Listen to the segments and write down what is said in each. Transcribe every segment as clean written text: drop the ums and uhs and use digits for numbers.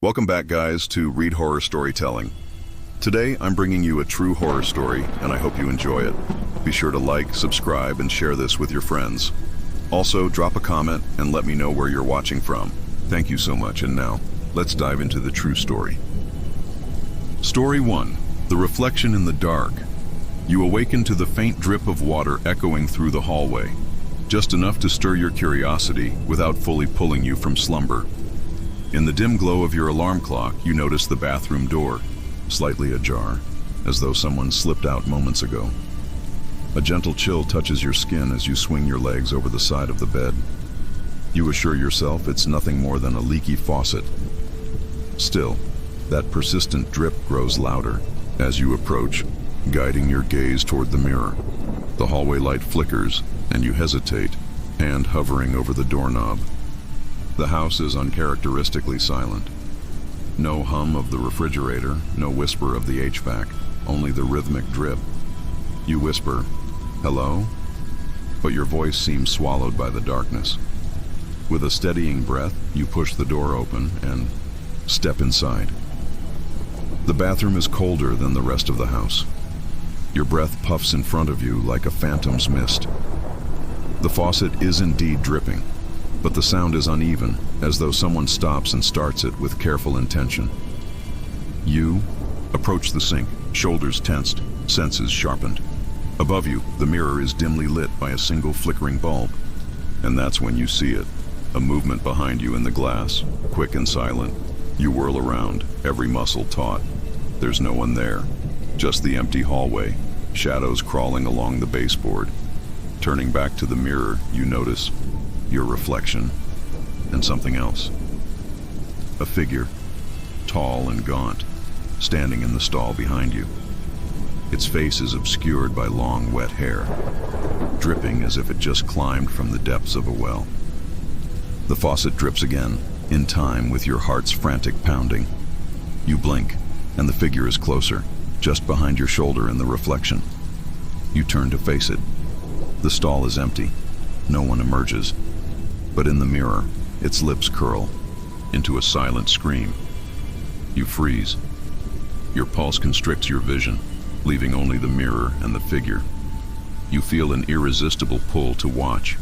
Welcome back, guys, to Read Horror Storytelling. Today, I'm bringing you a true horror story, and I hope you enjoy it. Be sure to like, subscribe, and share this with your friends. Also, drop a comment and let me know where you're watching from. Thank you so much, and now, let's dive into the true story. Story 1. The Reflection in the Dark. You awaken to the faint drip of water echoing through the hallway, just enough to stir your curiosity without fully pulling you from slumber. In the dim glow of your alarm clock, you notice the bathroom door, slightly ajar, as though someone slipped out moments ago. A gentle chill touches your skin as you swing your legs over the side of the bed. You assure yourself it's nothing more than a leaky faucet. Still, that persistent drip grows louder as you approach, guiding your gaze toward the mirror. The hallway light flickers, and you hesitate, hand hovering over the doorknob. The house is uncharacteristically silent. No hum of the refrigerator, no whisper of the HVAC, only the rhythmic drip. You whisper, "Hello?" But your voice seems swallowed by the darkness. With a steadying breath, you push the door open and step inside. The bathroom is colder than the rest of the house. Your breath puffs in front of you like a phantom's mist. The faucet is indeed dripping, but the sound is uneven, as though someone stops and starts it with careful intention. You approach the sink, shoulders tensed, senses sharpened. Above you, the mirror is dimly lit by a single flickering bulb. And that's when you see it, a movement behind you in the glass, quick and silent. You whirl around, every muscle taut. There's no one there, just the empty hallway, shadows crawling along the baseboard. Turning back to the mirror, you notice your reflection, and something else. A figure, tall and gaunt, standing in the stall behind you. Its face is obscured by long, wet hair, dripping as if it just climbed from the depths of a well. The faucet drips again, in time with your heart's frantic pounding. You blink, and the figure is closer, just behind your shoulder in the reflection. You turn to face it. The stall is empty. No one emerges. But in the mirror, its lips curl into a silent scream. You freeze. Your pulse constricts your vision, leaving only the mirror and the figure. You feel an irresistible pull to watch,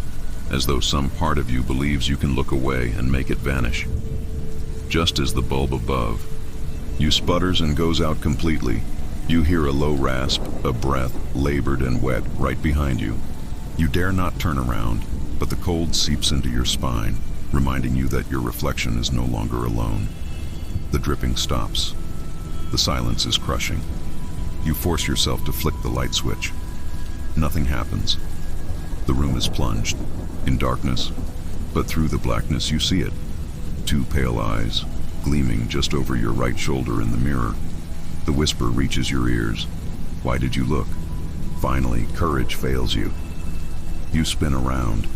as though some part of you believes you can look away and make it vanish. Just as the bulb above, you sputters and goes out completely. You hear a low rasp, a breath, labored and wet, right behind you. You dare not turn around, but the cold seeps into your spine, reminding you that your reflection is no longer alone. The dripping stops. The silence is crushing. You force yourself to flick the light switch. Nothing happens. The room is plunged in darkness, but through the blackness you see it. Two pale eyes, gleaming just over your right shoulder in the mirror. The whisper reaches your ears. Why did you look? Finally, courage fails you. You spin around.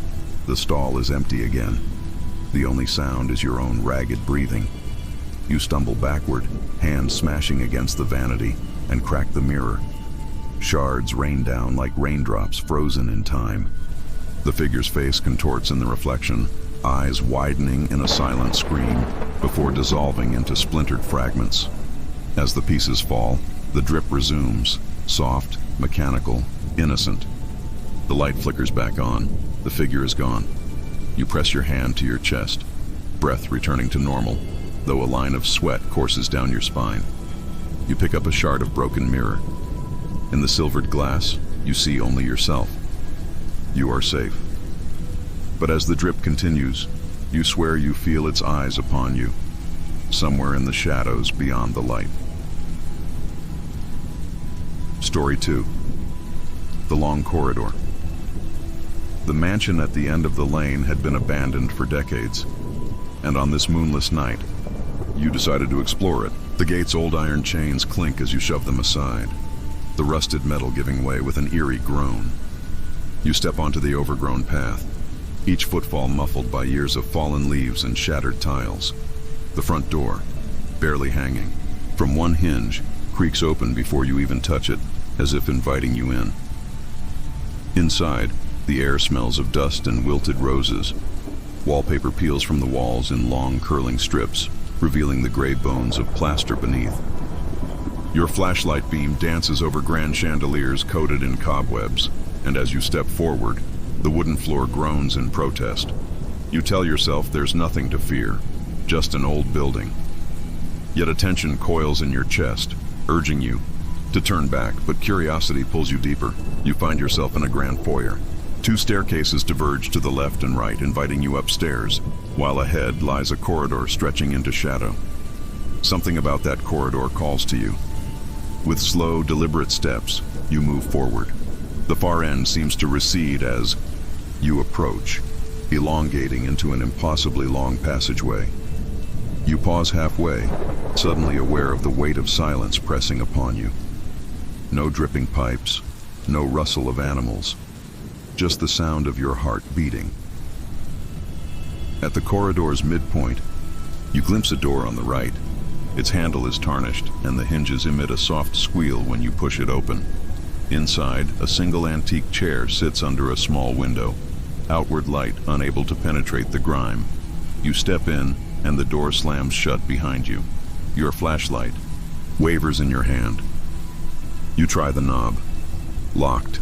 The stall is empty again. The only sound is your own ragged breathing. You stumble backward, hands smashing against the vanity, and crack the mirror. Shards rain down like raindrops frozen in time. The figure's face contorts in the reflection, eyes widening in a silent scream before dissolving into splintered fragments. As the pieces fall, the drip resumes, soft, mechanical, innocent. The light flickers back on. The figure is gone. You press your hand to your chest, breath returning to normal, though a line of sweat courses down your spine. You pick up a shard of broken mirror. In the silvered glass, you see only yourself. You are safe. But as the drip continues, you swear you feel its eyes upon you, somewhere in the shadows beyond the light. Story 2. The Long Corridor. The mansion at the end of the lane had been abandoned for decades, and on this moonless night, you decided to explore it. The gate's old iron chains clink as you shove them aside, the rusted metal giving way with an eerie groan. You step onto the overgrown path, each footfall muffled by years of fallen leaves and shattered tiles. The front door, barely hanging, from one hinge, creaks open before you even touch it, as if inviting you in. Inside, the air smells of dust and wilted roses. Wallpaper peels from the walls in long, curling strips, revealing the gray bones of plaster beneath. Your flashlight beam dances over grand chandeliers coated in cobwebs, and as you step forward, the wooden floor groans in protest. You tell yourself there's nothing to fear, just an old building. Yet attention coils in your chest, urging you to turn back, but curiosity pulls you deeper. You find yourself in a grand foyer. 2 staircases diverge to the left and right, inviting you upstairs, while ahead lies a corridor stretching into shadow. Something about that corridor calls to you. With slow, deliberate steps, you move forward. The far end seems to recede as you approach, elongating into an impossibly long passageway. You pause halfway, suddenly aware of the weight of silence pressing upon you. No dripping pipes, no rustle of animals, just the sound of your heart beating. At the corridor's midpoint, you glimpse a door on the right. Its handle is tarnished, and the hinges emit a soft squeal when you push it open. Inside, a single antique chair sits under a small window, outward light unable to penetrate the grime. You step in, and the door slams shut behind you. Your flashlight wavers in your hand. You try the knob. Locked.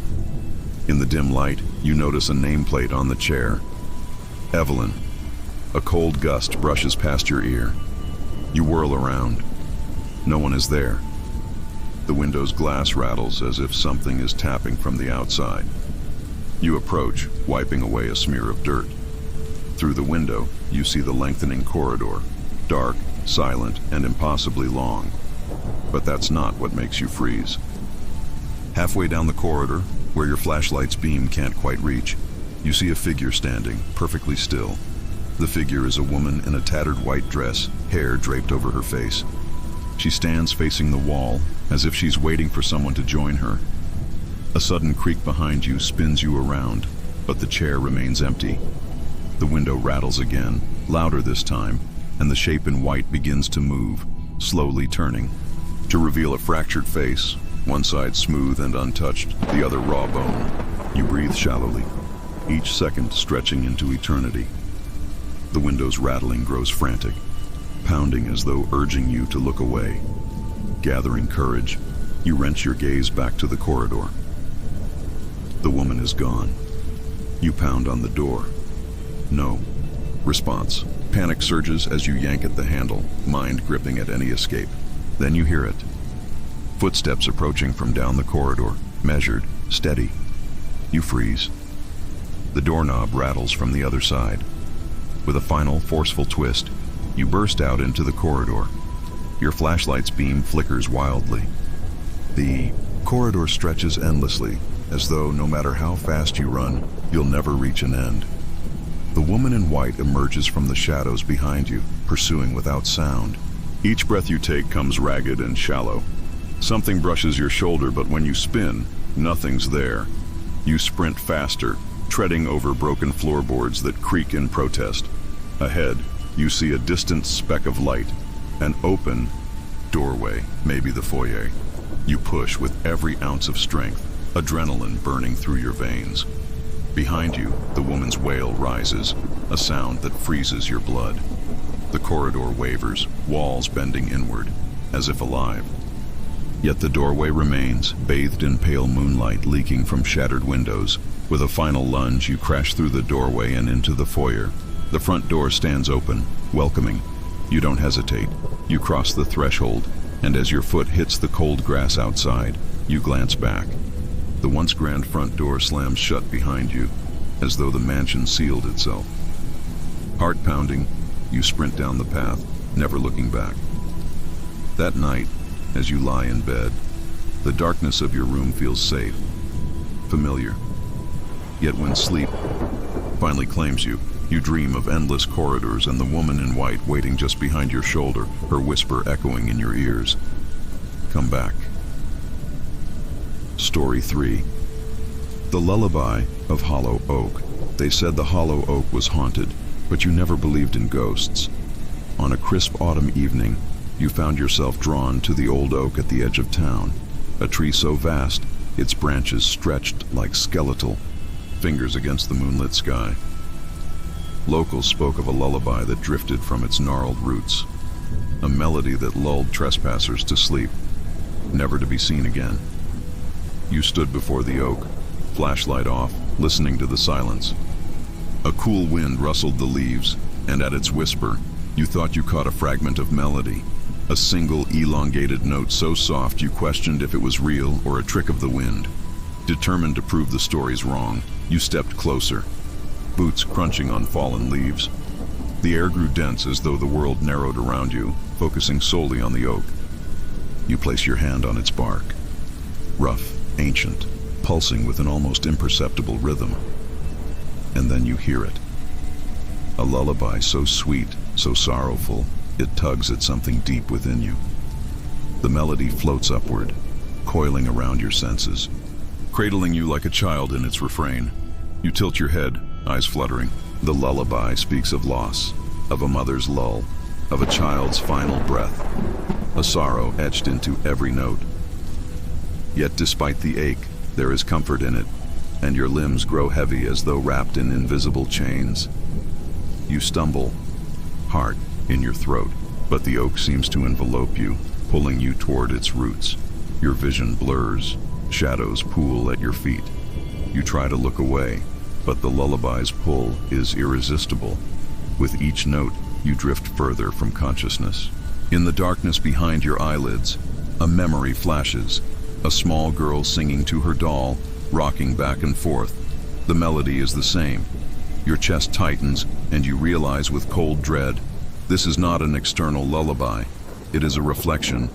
In the dim light, you notice a nameplate on the chair. Evelyn. A cold gust brushes past your ear. You whirl around. No one is there. The window's glass rattles as if something is tapping from the outside. You approach, wiping away a smear of dirt. Through the window, you see the lengthening corridor, dark, silent, and impossibly long. But that's not what makes you freeze. Halfway down the corridor, where your flashlight's beam can't quite reach, you see a figure standing, perfectly still. The figure is a woman in a tattered white dress, hair draped over her face. She stands facing the wall, as if she's waiting for someone to join her. A sudden creak behind you spins you around, but the chair remains empty. The window rattles again, louder this time, and the shape in white begins to move, slowly turning, to reveal a fractured face, one side smooth and untouched, the other raw bone. You breathe shallowly, each second stretching into eternity. The window's rattling grows frantic, pounding as though urging you to look away. Gathering courage, you wrench your gaze back to the corridor. The woman is gone. You pound on the door. No response. Panic surges as you yank at the handle, mind gripping at any escape. Then you hear it. Footsteps approaching from down the corridor, measured, steady. You freeze. The doorknob rattles from the other side. With a final, forceful twist, you burst out into the corridor. Your flashlight's beam flickers wildly. The corridor stretches endlessly, as though no matter how fast you run, you'll never reach an end. The woman in white emerges from the shadows behind you, pursuing without sound. Each breath you take comes ragged and shallow. Something brushes your shoulder, but when you spin, nothing's there. You sprint faster, treading over broken floorboards that creak in protest. Ahead, you see a distant speck of light, an open doorway, maybe the foyer. You push with every ounce of strength, adrenaline burning through your veins. Behind you, the woman's wail rises, a sound that freezes your blood. The corridor wavers, walls bending inward, as if alive. Yet the doorway remains, bathed in pale moonlight leaking from shattered windows. With a final lunge, you crash through the doorway and into the foyer. The front door stands open, welcoming. You don't hesitate. You cross the threshold, and as your foot hits the cold grass outside, you glance back. The once grand front door slams shut behind you, as though the mansion sealed itself. Heart pounding, you sprint down the path, never looking back. That night, as you lie in bed, the darkness of your room feels safe, familiar. Yet when sleep finally claims you, you dream of endless corridors and the woman in white waiting just behind your shoulder, her whisper echoing in your ears. Come back. Story 3. The Lullaby of Hollow Oak. They said the Hollow Oak was haunted, but you never believed in ghosts. On a crisp autumn evening, you found yourself drawn to the old oak at the edge of town, a tree so vast, its branches stretched like skeletal fingers against the moonlit sky. Locals spoke of a lullaby that drifted from its gnarled roots, a melody that lulled trespassers to sleep, never to be seen again. You stood before the oak, flashlight off, listening to the silence. A cool wind rustled the leaves, and at its whisper, you thought you caught a fragment of melody, a single elongated note so soft you questioned if it was real or a trick of the wind. Determined to prove the stories wrong, you stepped closer, boots crunching on fallen leaves. The air grew dense as though the world narrowed around you, focusing solely on the oak. You place your hand on its bark, rough, ancient, pulsing with an almost imperceptible rhythm. And then you hear it. A lullaby so sweet, so sorrowful, it tugs at something deep within you. The melody floats upward, coiling around your senses, cradling you like a child in its refrain. You tilt your head, eyes fluttering. The lullaby speaks of loss, of a mother's lull, of a child's final breath, a sorrow etched into every note. Yet despite the ache, there is comfort in it, and your limbs grow heavy as though wrapped in invisible chains. You stumble, heart in your throat, but the oak seems to envelope you, pulling you toward its roots. Your vision blurs, shadows pool at your feet. You try to look away, but the lullaby's pull is irresistible. With each note, you drift further from consciousness. In the darkness behind your eyelids, a memory flashes, a small girl singing to her doll, rocking back and forth. The melody is the same. Your chest tightens, and you realize with cold dread, this is not an external lullaby. It is a reflection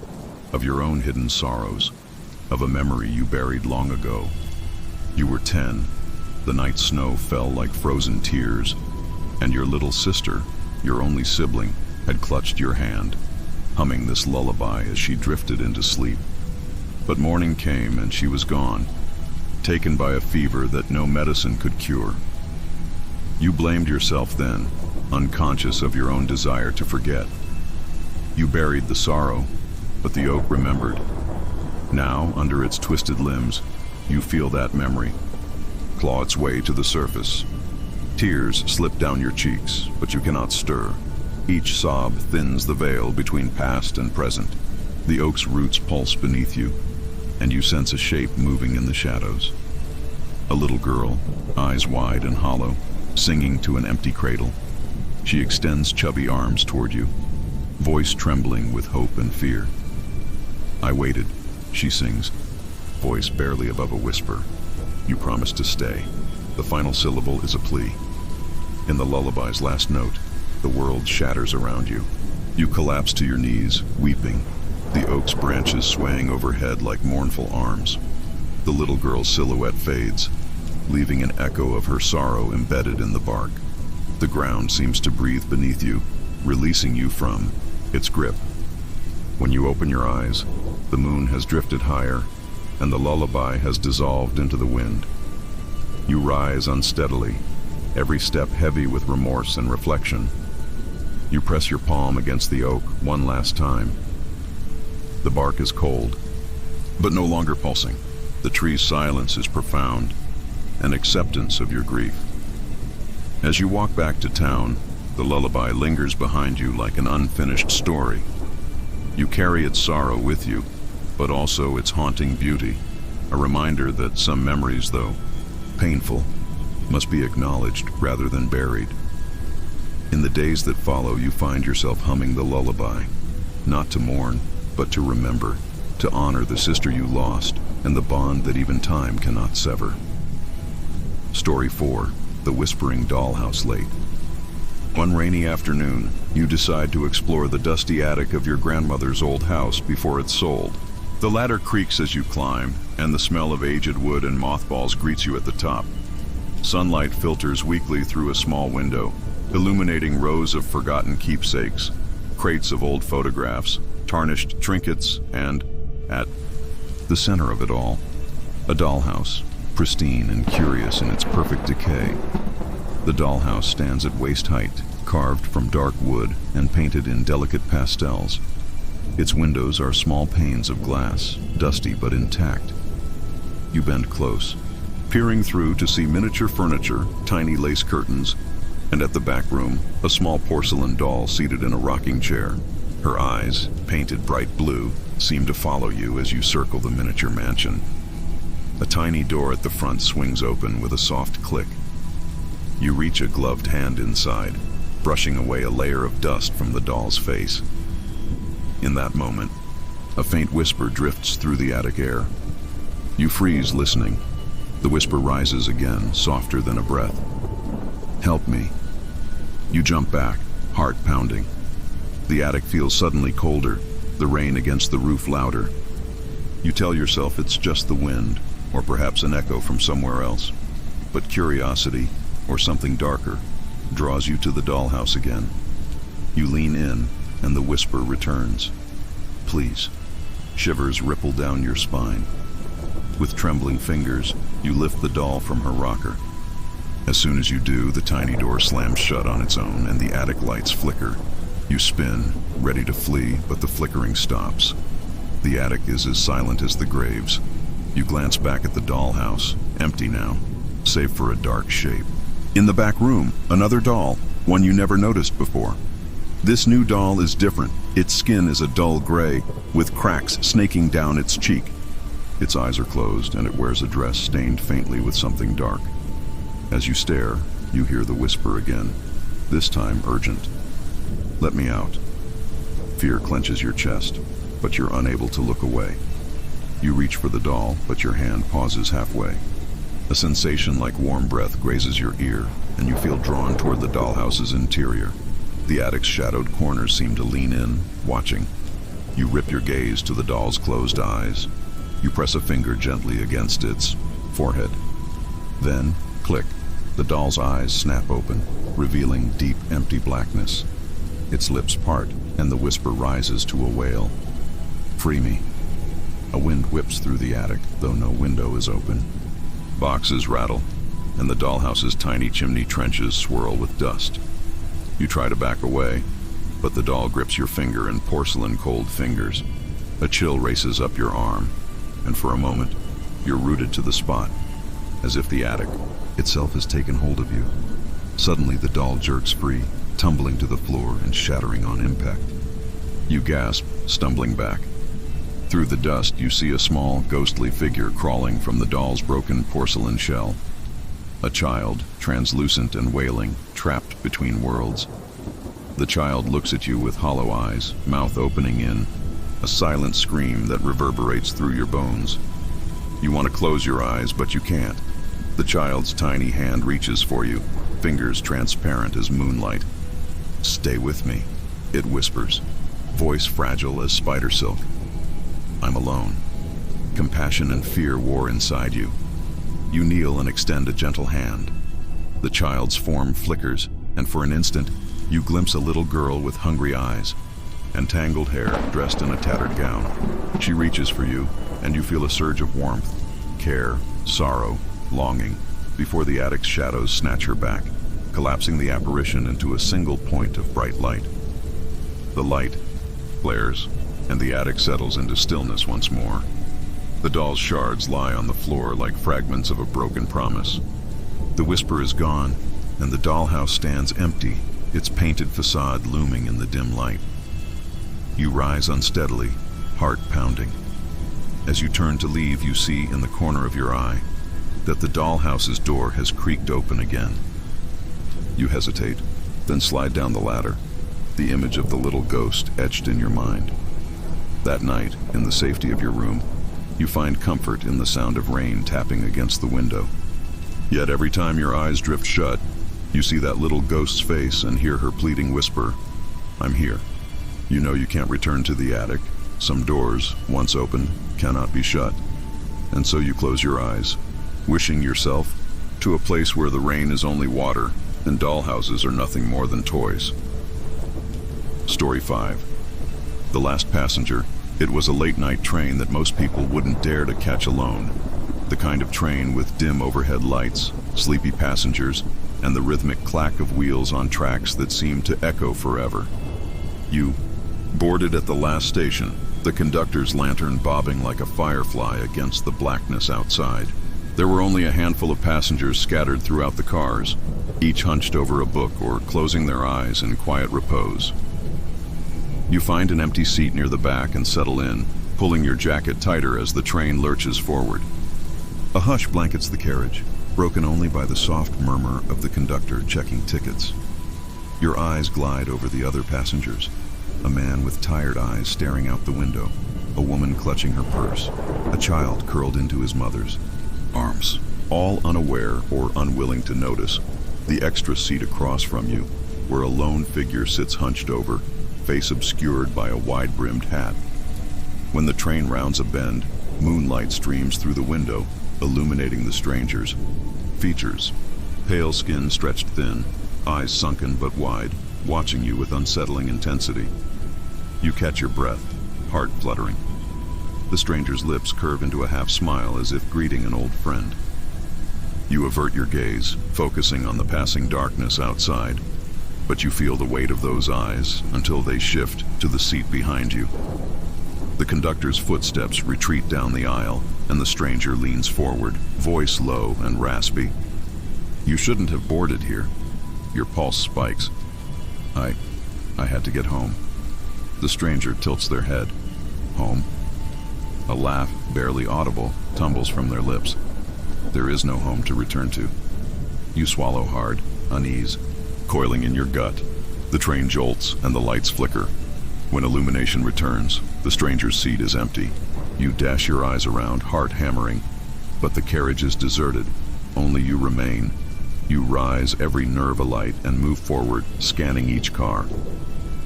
of your own hidden sorrows, of a memory you buried long ago. You were 10. The night snow fell like frozen tears, and your little sister, your only sibling, had clutched your hand, humming this lullaby as she drifted into sleep. But morning came and she was gone, taken by a fever that no medicine could cure. You blamed yourself then, unconscious of your own desire to forget. You buried the sorrow, but the oak remembered. Now, under its twisted limbs, you feel that memory claw its way to the surface. Tears slip down your cheeks, but you cannot stir. Each sob thins the veil between past and present. The oak's roots pulse beneath you, and you sense a shape moving in the shadows. A little girl, eyes wide and hollow, singing to an empty cradle. She extends chubby arms toward you, voice trembling with hope and fear. I waited, she sings, voice barely above a whisper. You promise to stay. The final syllable is a plea. In the lullaby's last note, the world shatters around you. You collapse to your knees, weeping, the oak's branches swaying overhead like mournful arms. The little girl's silhouette fades, leaving an echo of her sorrow embedded in the bark. The ground seems to breathe beneath you, releasing you from its grip. When you open your eyes, the moon has drifted higher, and the lullaby has dissolved into the wind. You rise unsteadily, every step heavy with remorse and reflection. You press your palm against the oak one last time. The bark is cold, but no longer pulsing. The tree's silence is profound, an acceptance of your grief. As you walk back to town, the lullaby lingers behind you like an unfinished story. You carry its sorrow with you, but also its haunting beauty, a reminder that some memories, though painful, must be acknowledged rather than buried. In the days that follow, you find yourself humming the lullaby, not to mourn, but to remember, to honor the sister you lost and the bond that even time cannot sever. Story 4, The Whispering Dollhouse Late. One rainy afternoon, you decide to explore the dusty attic of your grandmother's old house before it's sold. The ladder creaks as you climb, and the smell of aged wood and mothballs greets you at the top. Sunlight filters weakly through a small window, illuminating rows of forgotten keepsakes, crates of old photographs, tarnished trinkets, and, at the center of it all, a dollhouse, pristine and curious in its perfect decay. The dollhouse stands at waist height, carved from dark wood and painted in delicate pastels. Its windows are small panes of glass, dusty but intact. You bend close, peering through to see miniature furniture, tiny lace curtains, and at the back room, a small porcelain doll seated in a rocking chair. Her eyes, painted bright blue, seem to follow you as you circle the miniature mansion. A tiny door at the front swings open with a soft click. You reach a gloved hand inside, brushing away a layer of dust from the doll's face. In that moment, a faint whisper drifts through the attic air. You freeze, listening. The whisper rises again, softer than a breath. "Help me." You jump back, heart pounding. The attic feels suddenly colder, the rain against the roof louder. You tell yourself it's just the wind, or perhaps an echo from somewhere else. But curiosity, or something darker, draws you to the dollhouse again. You lean in, and the whisper returns. "Please." Shivers ripple down your spine. With trembling fingers, you lift the doll from her rocker. As soon as you do, the tiny door slams shut on its own, and the attic lights flicker. You spin, ready to flee, but the flickering stops. The attic is as silent as the graves. You glance back at the dollhouse, empty now, save for a dark shape. In the back room, another doll, one you never noticed before. This new doll is different. Its skin is a dull gray, with cracks snaking down its cheek. Its eyes are closed, and it wears a dress stained faintly with something dark. As you stare, you hear the whisper again, this time urgent. "Let me out." Fear clenches your chest, but you're unable to look away. You reach for the doll, but your hand pauses halfway. A sensation like warm breath grazes your ear, and you feel drawn toward the dollhouse's interior. The attic's shadowed corners seem to lean in, watching. You rip your gaze to the doll's closed eyes. You press a finger gently against its forehead. Then, click, the doll's eyes snap open, revealing deep, empty blackness. Its lips part, and the whisper rises to a wail. "Free me." A wind whips through the attic, though no window is open. Boxes rattle, and the dollhouse's tiny chimney trenches swirl with dust. You try to back away, but the doll grips your finger in porcelain-cold fingers. A chill races up your arm, and for a moment, you're rooted to the spot, as if the attic itself has taken hold of you. Suddenly, the doll jerks free, tumbling to the floor and shattering on impact. You gasp, stumbling back. Through the dust, you see a small, ghostly figure crawling from the doll's broken porcelain shell. A child, translucent and wailing, trapped between worlds. The child looks at you with hollow eyes, mouth opening in, a silent scream that reverberates through your bones. You want to close your eyes, but you can't. The child's tiny hand reaches for you, fingers transparent as moonlight. "Stay with me," it whispers, voice fragile as spider silk. "I'm alone." Compassion and fear war inside you. You kneel and extend a gentle hand. The child's form flickers, and for an instant, you glimpse a little girl with hungry eyes and tangled hair, dressed in a tattered gown. She reaches for you, and you feel a surge of warmth, care, sorrow, longing, before the attic's shadows snatch her back, collapsing the apparition into a single point of bright light. The light flares, and the attic settles into stillness once more. The doll's shards lie on the floor like fragments of a broken promise. The whisper is gone, and the dollhouse stands empty, its painted facade looming in the dim light. You rise unsteadily, heart pounding. As you turn to leave, you see in the corner of your eye that the dollhouse's door has creaked open again. You hesitate, then slide down the ladder, the image of the little ghost etched in your mind. That night, in the safety of your room, you find comfort in the sound of rain tapping against the window. Yet every time your eyes drift shut, you see that little ghost's face and hear her pleading whisper, "I'm here." You know you can't return to the attic. Some doors, once open, cannot be shut. And so you close your eyes, wishing yourself to a place where the rain is only water and dollhouses are nothing more than toys. Story 5. The Last Passenger. It was a late-night train that most people wouldn't dare to catch alone. The kind of train with dim overhead lights, sleepy passengers, and the rhythmic clack of wheels on tracks that seemed to echo forever. You boarded at the last station, the conductor's lantern bobbing like a firefly against the blackness outside. There were only a handful of passengers scattered throughout the cars, each hunched over a book or closing their eyes in quiet repose. You find an empty seat near the back and settle in, pulling your jacket tighter as the train lurches forward. A hush blankets the carriage, broken only by the soft murmur of the conductor checking tickets. Your eyes glide over the other passengers. A man with tired eyes staring out the window, a woman clutching her purse, a child curled into his mother's arms, all unaware or unwilling to notice the extra seat across from you, where a lone figure sits hunched over, face obscured by a wide-brimmed hat. When the train rounds a bend, moonlight streams through the window, illuminating the stranger's features. Pale skin stretched thin, eyes sunken but wide, watching you with unsettling intensity. You catch your breath, heart fluttering. The stranger's lips curve into a half smile as if greeting an old friend. You avert your gaze, focusing on the passing darkness outside, but you feel the weight of those eyes until they shift to the seat behind you. The conductor's footsteps retreat down the aisle, and the stranger leans forward, voice low and raspy. "You shouldn't have boarded here." Your pulse spikes. I had to get home." The stranger tilts their head. "Home?" A laugh, barely audible, tumbles from their lips. "There is no home to return to." You swallow hard, unease coiling in your gut. The train jolts and the lights flicker. When illumination returns, the stranger's seat is empty. You dash your eyes around, heart hammering, but the carriage is deserted. Only you remain. You rise, every nerve alight, and move forward, scanning each car.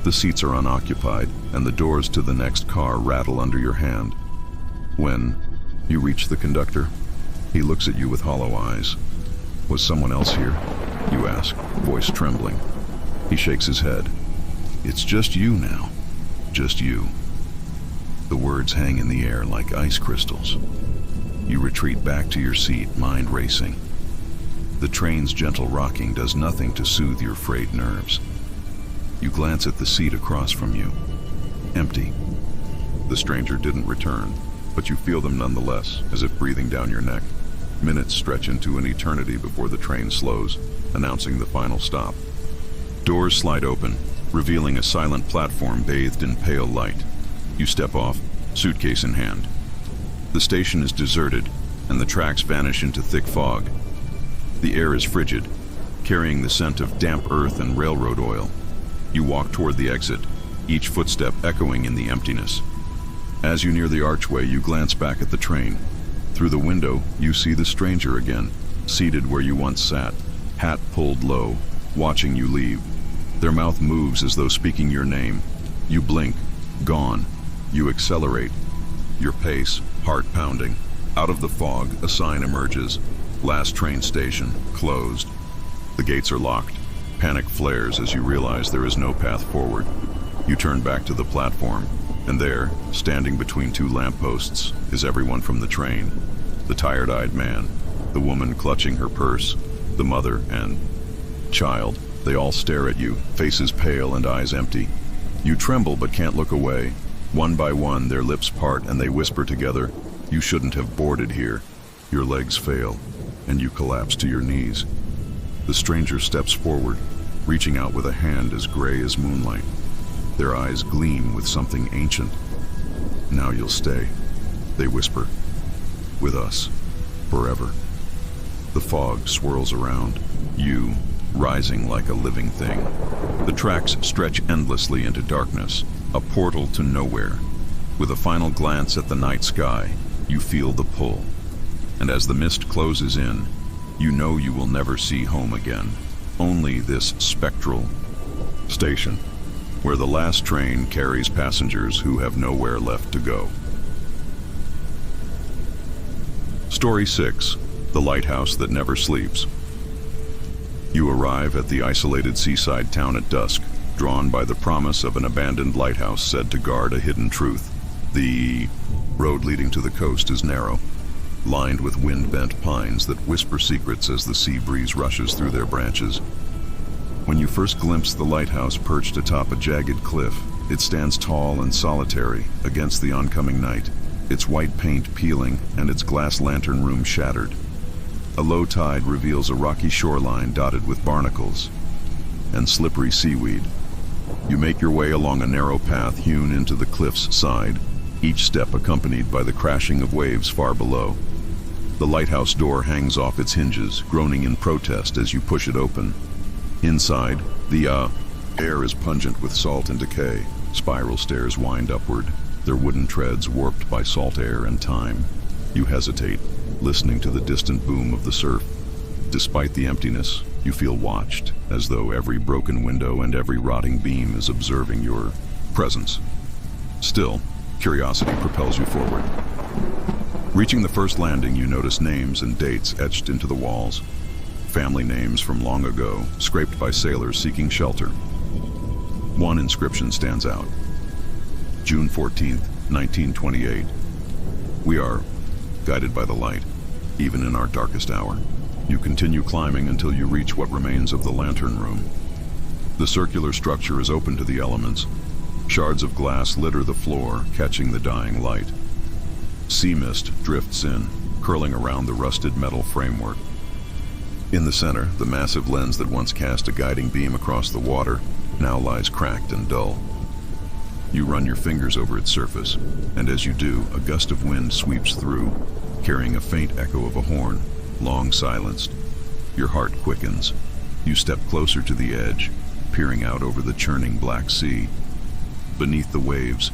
The seats are unoccupied, and the doors to the next car rattle under your hand. When you reach the conductor, he looks at you with hollow eyes. "Was someone else here?" you ask, voice trembling. He shakes his head. "It's just you now. Just you." The words hang in the air like ice crystals. You retreat back to your seat, mind racing. The train's gentle rocking does nothing to soothe your frayed nerves. You glance at the seat across from you. Empty. The stranger didn't return, but you feel them nonetheless, as if breathing down your neck. Minutes stretch into an eternity before the train slows, announcing the final stop. Doors slide open, revealing a silent platform bathed in pale light. You step off, suitcase in hand. The station is deserted, and the tracks vanish into thick fog. The air is frigid, carrying the scent of damp earth and railroad oil. You walk toward the exit, each footstep echoing in the emptiness. As you near the archway, you glance back at the train. Through the window, you see the stranger again, seated where you once sat, hat pulled low, watching you leave. Their mouth moves as though speaking your name. You blink, gone. You accelerate, your pace, heart pounding. Out of the fog, a sign emerges. "Last train station, closed." The gates are locked. Panic flares as you realize there is no path forward. You turn back to the platform, and there, standing between two lampposts, is everyone from the train. The tired-eyed man, the woman clutching her purse, the mother and child. They all stare at you, faces pale and eyes empty. You tremble but can't look away. One by one, their lips part and they whisper together, "You shouldn't have boarded here." Your legs fail, and you collapse to your knees. The stranger steps forward, reaching out with a hand as gray as moonlight. Their eyes gleam with something ancient. "Now you'll stay," they whisper. "With us, forever." The fog swirls around, you rising like a living thing. The tracks stretch endlessly into darkness, a portal to nowhere. With a final glance at the night sky, you feel the pull. And as the mist closes in, you know you will never see home again. Only this spectral station, where the last train carries passengers who have nowhere left to go. Story 6. The Lighthouse That Never Sleeps. You arrive at the isolated seaside town at dusk, drawn by the promise of an abandoned lighthouse said to guard a hidden truth. The road leading to the coast is narrow, lined with wind-bent pines that whisper secrets as the sea breeze rushes through their branches. When you first glimpse the lighthouse perched atop a jagged cliff, it stands tall and solitary against the oncoming night, its white paint peeling and its glass lantern room shattered. A low tide reveals a rocky shoreline dotted with barnacles and slippery seaweed. You make your way along a narrow path hewn into the cliff's side, each step accompanied by the crashing of waves far below. The lighthouse door hangs off its hinges, groaning in protest as you push it open. Inside, the air is pungent with salt and decay. Spiral stairs wind upward, their wooden treads warped by salt air and time. You hesitate, listening to the distant boom of the surf. Despite the emptiness, you feel watched, as though every broken window and every rotting beam is observing your presence. Still, curiosity propels you forward. Reaching the first landing, you notice names and dates etched into the walls. Family names from long ago, scraped by sailors seeking shelter. One inscription stands out. June 14th, 1928. We are guided by the light, even in our darkest hour. You continue climbing until you reach what remains of the lantern room. The circular structure is open to the elements. Shards of glass litter the floor, catching the dying light. Sea mist drifts in, curling around the rusted metal framework. In the center, the massive lens that once cast a guiding beam across the water now lies cracked and dull. You run your fingers over its surface, and as you do, a gust of wind sweeps through, carrying a faint echo of a horn, long silenced. Your heart quickens. You step closer to the edge, peering out over the churning black sea. Beneath the waves,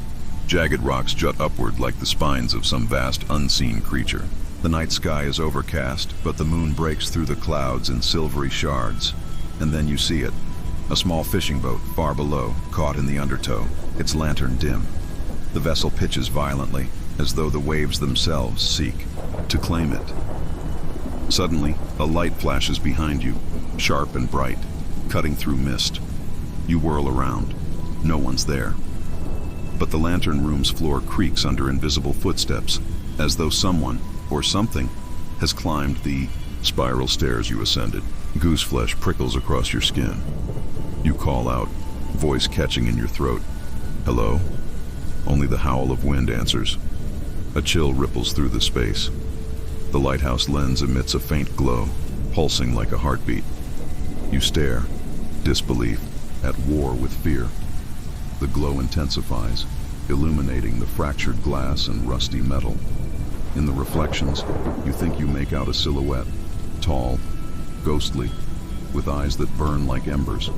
jagged rocks jut upward like the spines of some vast unseen creature. The night sky is overcast, but the moon breaks through the clouds in silvery shards. And then you see it. A small fishing boat far below, caught in the undertow, its lantern dim. The vessel pitches violently, as though the waves themselves seek to claim it. Suddenly, a light flashes behind you, sharp and bright, cutting through mist. You whirl around. No one's there. But the lantern room's floor creaks under invisible footsteps, as though someone, or something, has climbed the spiral stairs you ascended. Gooseflesh prickles across your skin. You call out, voice catching in your throat. Hello? Only the howl of wind answers. A chill ripples through the space. The lighthouse lens emits a faint glow, pulsing like a heartbeat. You stare, disbelief, at war with fear. The glow intensifies, illuminating the fractured glass and rusty metal. In the reflections, you think you make out a silhouette, tall, ghostly, with eyes that burn like embers.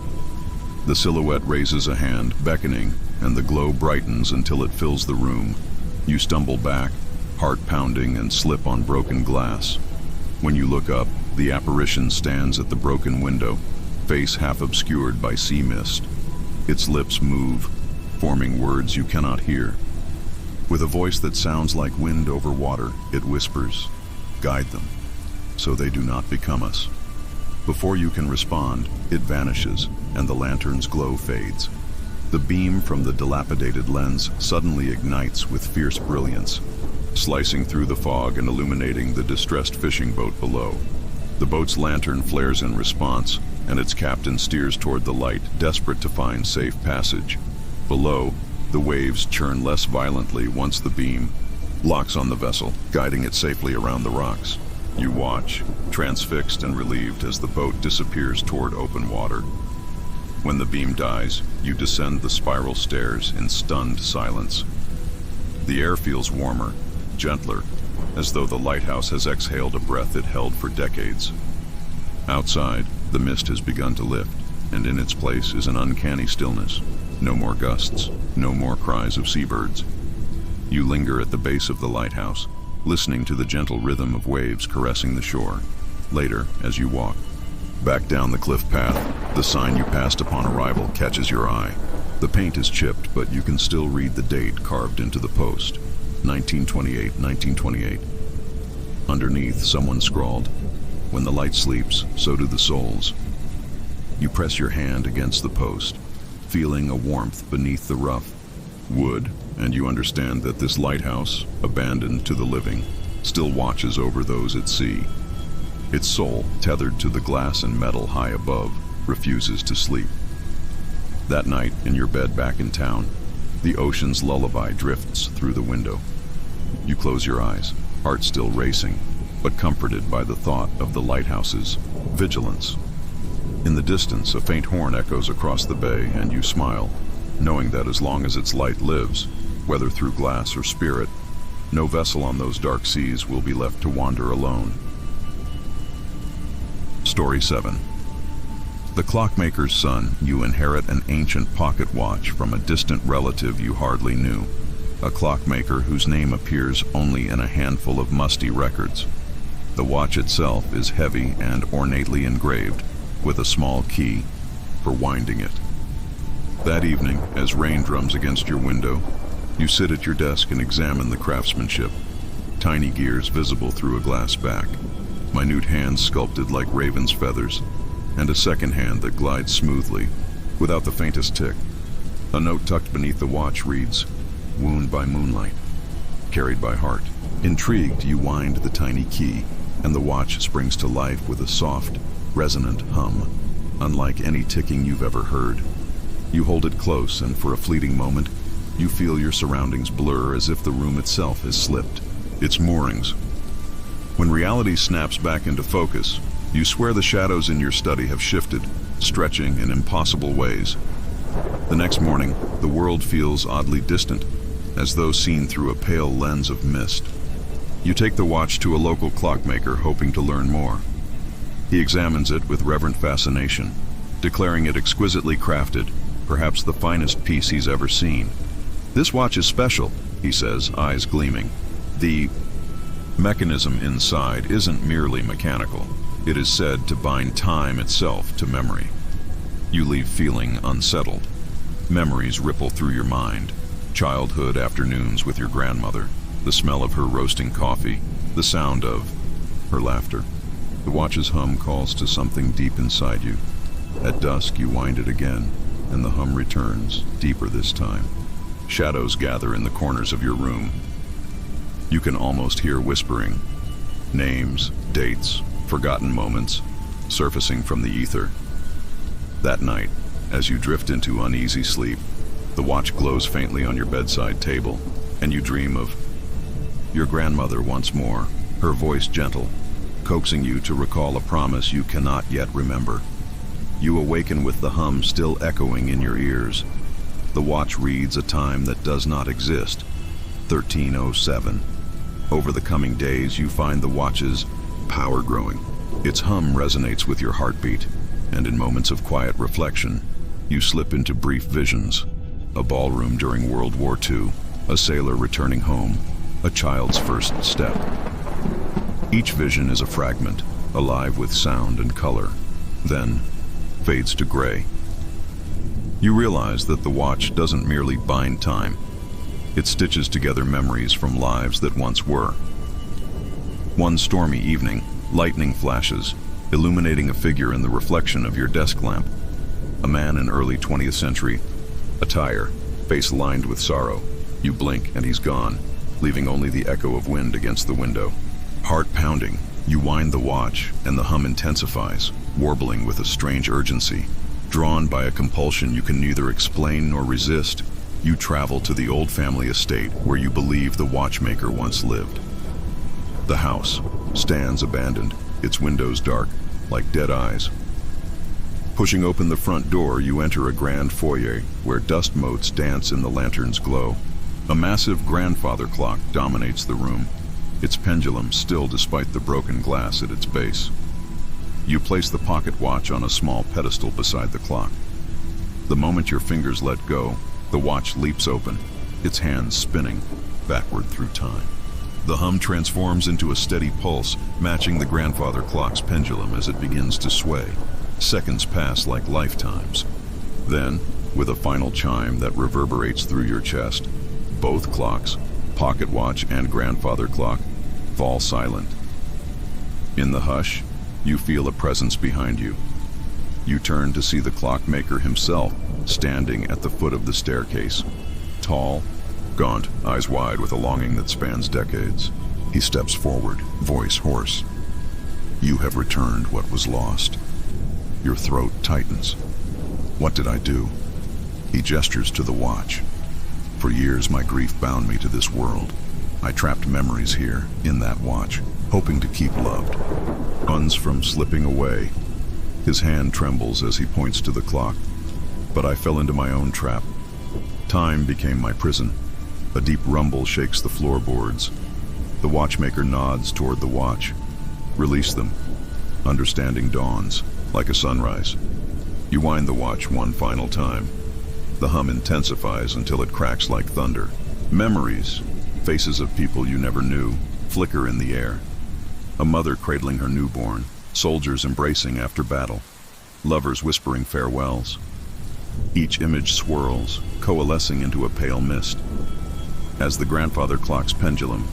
The silhouette raises a hand, beckoning, and the glow brightens until it fills the room. You stumble back, heart pounding, and slip on broken glass. When you look up, the apparition stands at the broken window, face half obscured by sea mist. Its lips move, forming words you cannot hear. With a voice that sounds like wind over water, it whispers, "Guide them, so they do not become us." Before you can respond, it vanishes, and the lantern's glow fades. The beam from the dilapidated lens suddenly ignites with fierce brilliance, slicing through the fog and illuminating the distressed fishing boat below. The boat's lantern flares in response, and its captain steers toward the light, desperate to find safe passage. Below, the waves churn less violently once the beam locks on the vessel, guiding it safely around the rocks. You watch, transfixed and relieved, as the boat disappears toward open water. When the beam dies, you descend the spiral stairs in stunned silence. The air feels warmer, gentler, as though the lighthouse has exhaled a breath it held for decades. Outside, the mist has begun to lift, and in its place is an uncanny stillness. No more gusts, no more cries of seabirds. You linger at the base of the lighthouse, listening to the gentle rhythm of waves caressing the shore. Later, as you walk back down the cliff path, the sign you passed upon arrival catches your eye. The paint is chipped, but you can still read the date carved into the post. 1928, 1928. Underneath, someone scrawled, "When the light sleeps, so do the souls." You press your hand against the post, feeling a warmth beneath the rough wood, and you understand that this lighthouse, abandoned to the living, still watches over those at sea. Its soul, tethered to the glass and metal high above, refuses to sleep. That night, in your bed back in town, the ocean's lullaby drifts through the window. You close your eyes, heart still racing, but comforted by the thought of the lighthouse's vigilance. In the distance, a faint horn echoes across the bay, and you smile, knowing that as long as its light lives, whether through glass or spirit, no vessel on those dark seas will be left to wander alone. Story 7. The clockmaker's son, you inherit an ancient pocket watch from a distant relative you hardly knew, a clockmaker whose name appears only in a handful of musty records. The watch itself is heavy and ornately engraved, with a small key for winding it. That evening, as rain drums against your window, you sit at your desk and examine the craftsmanship. Tiny gears visible through a glass back, minute hands sculpted like raven's feathers, and a second hand that glides smoothly, without the faintest tick. A note tucked beneath the watch reads, "Wound by moonlight, carried by heart." Intrigued, you wind the tiny key, and the watch springs to life with a soft, resonant hum, unlike any ticking you've ever heard. You hold it close, and for a fleeting moment, you feel your surroundings blur as if the room itself has slipped its moorings. When reality snaps back into focus, you swear the shadows in your study have shifted, stretching in impossible ways. The next morning, the world feels oddly distant, as though seen through a pale lens of mist. You take the watch to a local clockmaker, hoping to learn more. He examines it with reverent fascination, declaring it exquisitely crafted, perhaps the finest piece he's ever seen. "This watch is special," he says, eyes gleaming. "The mechanism inside isn't merely mechanical. It is said to bind time itself to memory." You leave feeling unsettled. Memories ripple through your mind. Childhood afternoons with your grandmother, the smell of her roasting coffee, the sound of her laughter. The watch's hum calls to something deep inside you. At dusk, you wind it again, and the hum returns, deeper this time. Shadows gather in the corners of your room. You can almost hear whispering. Names, dates, forgotten moments, surfacing from the ether. That night, as you drift into uneasy sleep, the watch glows faintly on your bedside table, and you dream of your grandmother once more, her voice gentle, coaxing you to recall a promise you cannot yet remember. You awaken with the hum still echoing in your ears. The watch reads a time that does not exist, 1307. Over the coming days, you find the watch's power growing. Its hum resonates with your heartbeat, and in moments of quiet reflection, you slip into brief visions. A ballroom during World War II, a sailor returning home, a child's first step. Each vision is a fragment, alive with sound and color, then fades to gray. You realize that the watch doesn't merely bind time. It stitches together memories from lives that once were. One stormy evening, lightning flashes, illuminating a figure in the reflection of your desk lamp. A man in early 20th century attire, face lined with sorrow. You blink and he's gone, leaving only the echo of wind against the window. Heart pounding, you wind the watch, and the hum intensifies, warbling with a strange urgency. Drawn by a compulsion you can neither explain nor resist, you travel to the old family estate where you believe the watchmaker once lived. The house stands abandoned, its windows dark, like dead eyes. Pushing open the front door, you enter a grand foyer where dust motes dance in the lantern's glow. A massive grandfather clock dominates the room, its pendulum still despite the broken glass at its base. You place the pocket watch on a small pedestal beside the clock. The moment your fingers let go, the watch leaps open, its hands spinning backward through time. The hum transforms into a steady pulse, matching the grandfather clock's pendulum as it begins to sway. Seconds pass like lifetimes. Then, with a final chime that reverberates through your chest, both clocks, pocket watch and grandfather clock, fall silent. In the hush, you feel a presence behind you. You turn to see the clockmaker himself standing at the foot of the staircase. Tall, gaunt, eyes wide with a longing that spans decades. He steps forward, voice hoarse. "You have returned what was lost." Your throat tightens. "What did I do?" He gestures to the watch. "For years my grief bound me to this world. I trapped memories here, in that watch, hoping to keep loved. Ones from slipping away." His hand trembles as he points to the clock. "But I fell into my own trap. Time became my prison. A deep rumble shakes the floorboards. The watchmaker nods toward the watch. Release them. Understanding dawns, like a sunrise. You wind the watch one final time. The hum intensifies until it cracks like thunder. Memories, faces of people you never knew, flicker in the air. A mother cradling her newborn, soldiers embracing after battle, lovers whispering farewells. Each image swirls, coalescing into a pale mist. As the grandfather clock's pendulum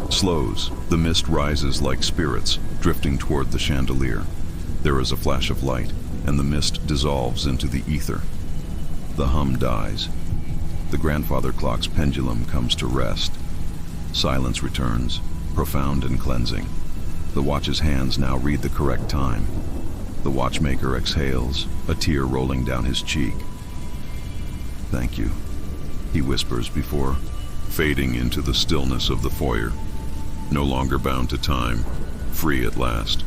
slows, the mist rises like spirits, drifting toward the chandelier. There is a flash of light, and the mist dissolves into the ether. The hum dies. The grandfather clock's pendulum comes to rest. Silence returns, profound and cleansing. The watch's hands now read the correct time. The watchmaker exhales, a tear rolling down his cheek. "Thank you," he whispers before fading into the stillness of the foyer. No longer bound to time, free at last.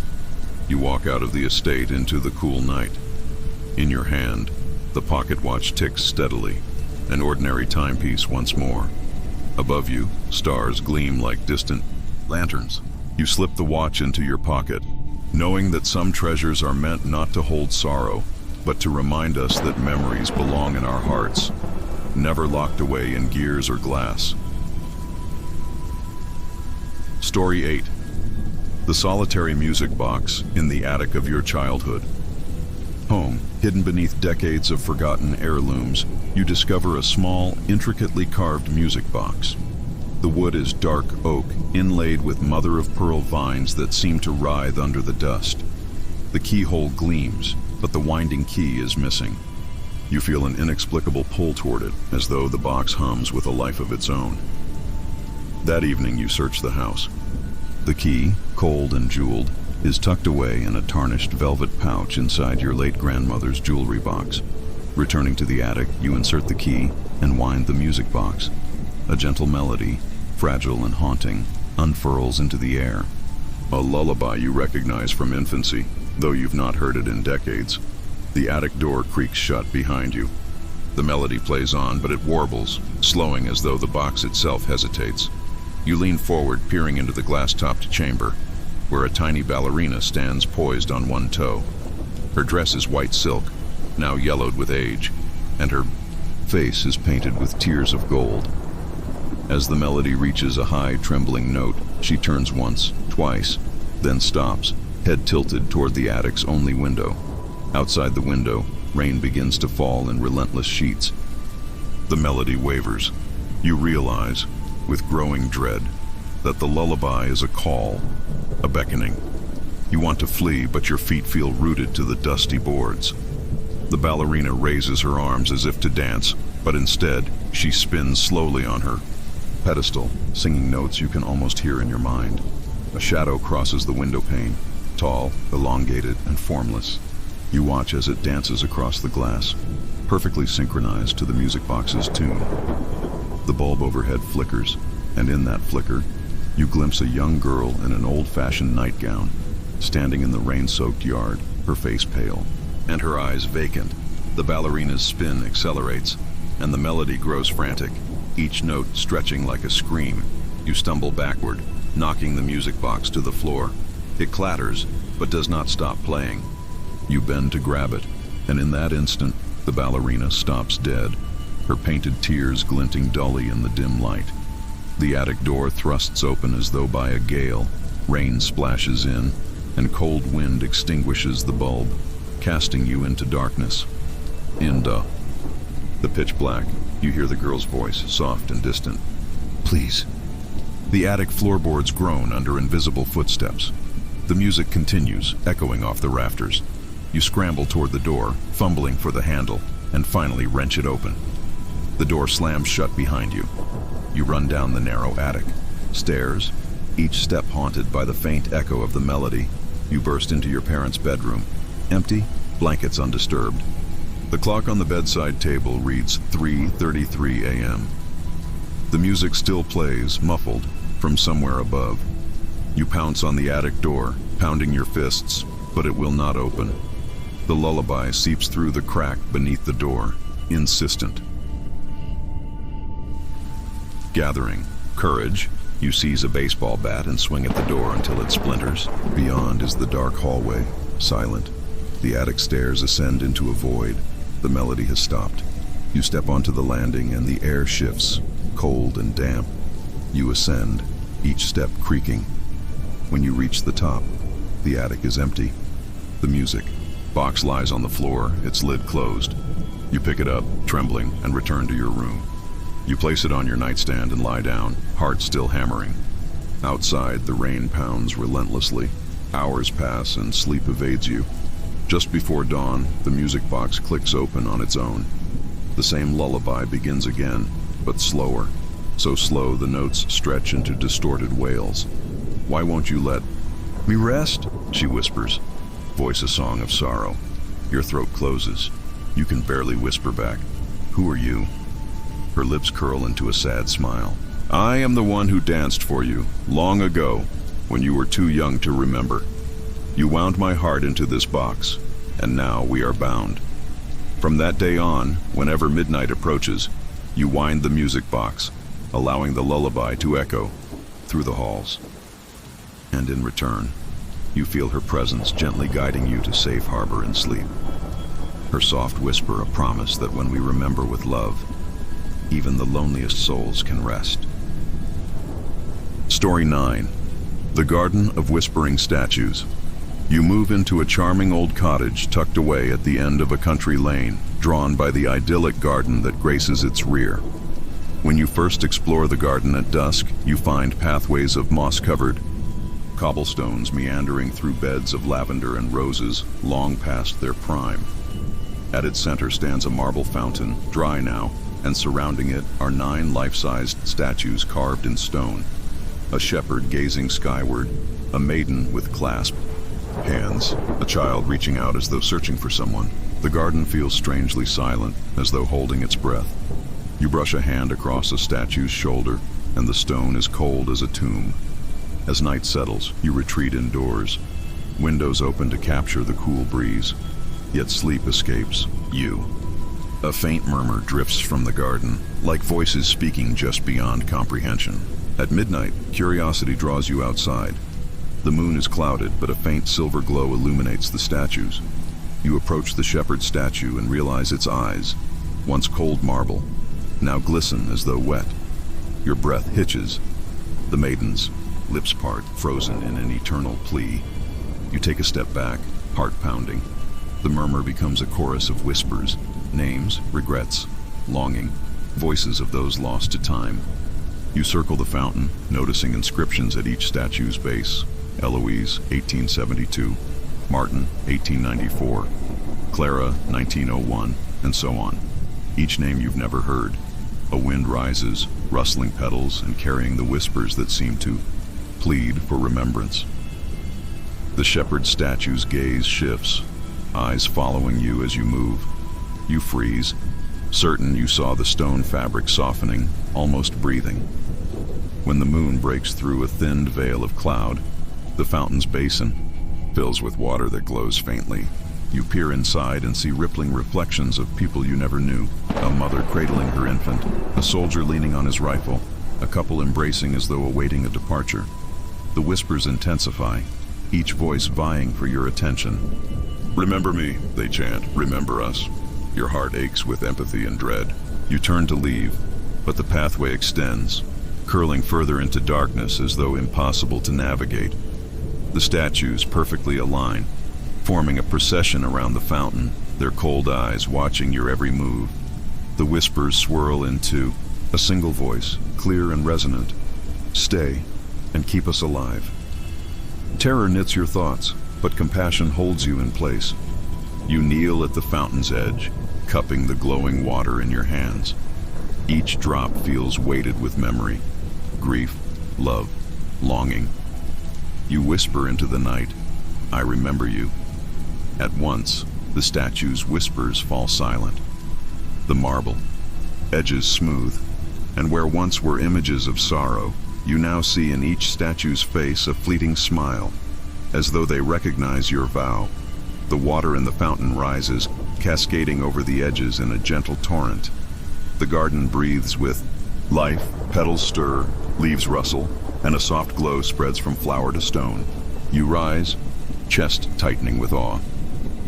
You walk out of the estate into the cool night. In your hand, the pocket watch ticks steadily, an ordinary timepiece once more. Above you, stars gleam like distant lanterns. You slip the watch into your pocket, knowing that some treasures are meant not to hold sorrow, but to remind us that memories belong in our hearts, never locked away in gears or glass. Story 8. The solitary music box in the attic of your childhood. Home, hidden beneath decades of forgotten heirlooms, you discover a small, intricately carved music box. The wood is dark oak, inlaid with mother-of-pearl vines that seem to writhe under the dust. The keyhole gleams, but the winding key is missing. You feel an inexplicable pull toward it, as though the box hums with a life of its own. That evening you search the house. The key, cold and jeweled, is tucked away in a tarnished velvet pouch inside your late grandmother's jewelry box. Returning to the attic, you insert the key and wind the music box. A gentle melody, fragile and haunting, unfurls into the air. A lullaby you recognize from infancy, though you've not heard it in decades. The attic door creaks shut behind you. The melody plays on, but it warbles, slowing as though the box itself hesitates. You lean forward, peering into the glass-topped chamber, where a tiny ballerina stands poised on one toe. Her dress is white silk, now yellowed with age, and her face is painted with tears of gold. As the melody reaches a high, trembling note, she turns once, twice, then stops, head tilted toward the attic's only window. Outside the window, rain begins to fall in relentless sheets. The melody wavers. You realize, with growing dread, that the lullaby is a call, a beckoning. You want to flee, but your feet feel rooted to the dusty boards. The ballerina raises her arms as if to dance, but instead, she spins slowly on her pedestal, singing notes you can almost hear in your mind. A shadow crosses the window pane, tall, elongated, and formless. You watch as it dances across the glass, perfectly synchronized to the music box's tune. The bulb overhead flickers, and in that flicker, you glimpse a young girl in an old-fashioned nightgown, standing in the rain-soaked yard, her face pale, and her eyes vacant. The ballerina's spin accelerates, and the melody grows frantic, each note stretching like a scream. You stumble backward, knocking the music box to the floor. It clatters, but does not stop playing. You bend to grab it, and in that instant, the ballerina stops dead, her painted tears glinting dully in the dim light. The attic door thrusts open as though by a gale. Rain splashes in, and cold wind extinguishes the bulb, casting you into darkness. The pitch black, you hear the girl's voice, soft and distant. "Please." The attic floorboards groan under invisible footsteps. The music continues, echoing off the rafters. You scramble toward the door, fumbling for the handle, and finally wrench it open. The door slams shut behind you. You run down the narrow attic. Stairs, each step haunted by the faint echo of the melody. You burst into your parents' bedroom. Empty, blankets undisturbed. The clock on the bedside table reads 3:33 a.m. The music still plays, muffled, from somewhere above. You pounce on the attic door, pounding your fists, but it will not open. The lullaby seeps through the crack beneath the door, insistent. Gathering courage, you seize a baseball bat and swing at the door until it splinters. Beyond is the dark hallway, silent. The attic stairs ascend into a void. The melody has stopped. You step onto the landing and the air shifts, cold and damp. You ascend, each step creaking. When you reach the top, the attic is empty. The music box lies on the floor, its lid closed. You pick it up, trembling, and return to your room. You place it on your nightstand and lie down, heart still hammering. Outside, the rain pounds relentlessly. Hours pass and sleep evades you. Just before dawn, the music box clicks open on its own. The same lullaby begins again, but slower. So slow the notes stretch into distorted wails. "Why won't you let me rest?" she whispers. Voice a song of sorrow. Your throat closes. You can barely whisper back, "Who are you?" Her lips curl into a sad smile. "I am the one who danced for you, long ago, when you were too young to remember. You wound my heart into this box, and now we are bound. From that day on, whenever midnight approaches, you wind the music box, allowing the lullaby to echo through the halls. And in return, you feel her presence gently guiding you to safe harbor and sleep. Her soft whisper a promise that when we remember with love, even the loneliest souls can rest." Story 9. The Garden of Whispering Statues. You move into a charming old cottage tucked away at the end of a country lane, drawn by the idyllic garden that graces its rear. When you first explore the garden at dusk, you find pathways of moss-covered cobblestones meandering through beds of lavender and roses long past their prime. At its center stands a marble fountain, dry now, and surrounding it are 9 life-sized statues carved in stone. A shepherd gazing skyward, a maiden with clasped hands, a child reaching out as though searching for someone. The garden feels strangely silent, as though holding its breath. You brush a hand across a statue's shoulder, and the stone is cold as a tomb. As night settles, you retreat indoors. Windows open to capture the cool breeze, yet sleep escapes you. A faint murmur drifts from the garden, like voices speaking just beyond comprehension. At midnight, curiosity draws you outside. The moon is clouded, but a faint silver glow illuminates the statues. You approach the shepherd statue and realize its eyes, once cold marble, now glisten as though wet. Your breath hitches. The maiden's lips part, frozen in an eternal plea. You take a step back, heart pounding. The murmur becomes a chorus of whispers, names, regrets, longing, voices of those lost to time. You circle the fountain, noticing inscriptions at each statue's base. Eloise, 1872, Martin, 1894, Clara, 1901, and so on. Each name you've never heard. A wind rises, rustling petals and carrying the whispers that seem to plead for remembrance. The shepherd statue's gaze shifts, eyes following you as you move. You freeze, certain you saw the stone fabric softening, almost breathing. When the moon breaks through a thinned veil of cloud, the fountain's basin fills with water that glows faintly. You peer inside and see rippling reflections of people you never knew. A mother cradling her infant, a soldier leaning on his rifle, a couple embracing as though awaiting a departure. The whispers intensify, each voice vying for your attention. "Remember me," they chant, "remember us." Your heart aches with empathy and dread. You turn to leave, but the pathway extends, curling further into darkness as though impossible to navigate. The statues perfectly align, forming a procession around the fountain, their cold eyes watching your every move. The whispers swirl into a single voice, clear and resonant. "Stay and keep us alive." Terror knits your thoughts, but compassion holds you in place. You kneel at the fountain's edge, cupping the glowing water in your hands. Each drop feels weighted with memory, grief, love, longing. You whisper into the night, "I remember you." At once, the statue's whispers fall silent. The marble, edges smooth, and where once were images of sorrow, you now see in each statue's face a fleeting smile, as though they recognize your vow. The water in the fountain rises, cascading over the edges in a gentle torrent. The garden breathes with Life, petals stir, leaves rustle, and a soft glow spreads from flower to stone. You rise, chest tightening with awe.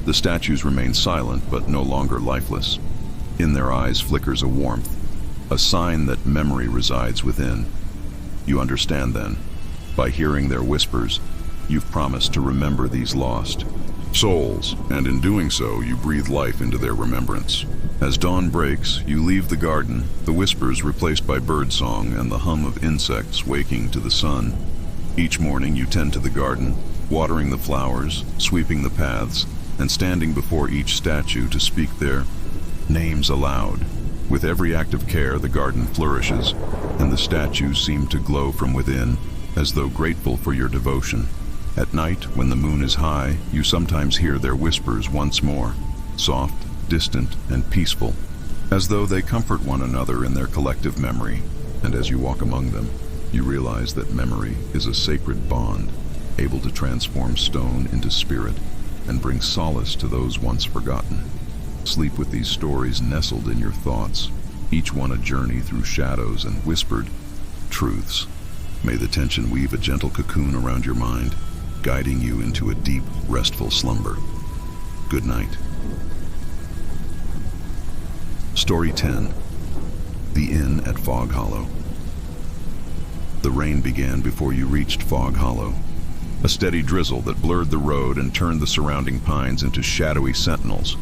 The statues remain silent, but no longer lifeless. In their eyes flickers a warmth, a sign that memory resides within. You understand then, by hearing their whispers, you've promised to remember these lost souls, and in doing so, you breathe life into their remembrance. As dawn breaks, you leave the garden, the whispers replaced by birdsong and the hum of insects waking to the sun. Each morning you tend to the garden, watering the flowers, sweeping the paths, and standing before each statue to speak their names aloud. With every act of care, the garden flourishes, and the statues seem to glow from within, as though grateful for your devotion. At night, when the moon is high, you sometimes hear their whispers once more, soft, distant, and peaceful, as though they comfort one another in their collective memory. And as you walk among them, you realize that memory is a sacred bond, able to transform stone into spirit and bring solace to those once forgotten. Sleep with these stories nestled in your thoughts, each one a journey through shadows and whispered truths. May the tension weave a gentle cocoon around your mind, guiding you into a deep, restful slumber. Good night. Story 10. The Inn at Fog Hollow. The rain began before you reached Fog Hollow, a steady drizzle that blurred the road and turned the surrounding pines into shadowy sentinels.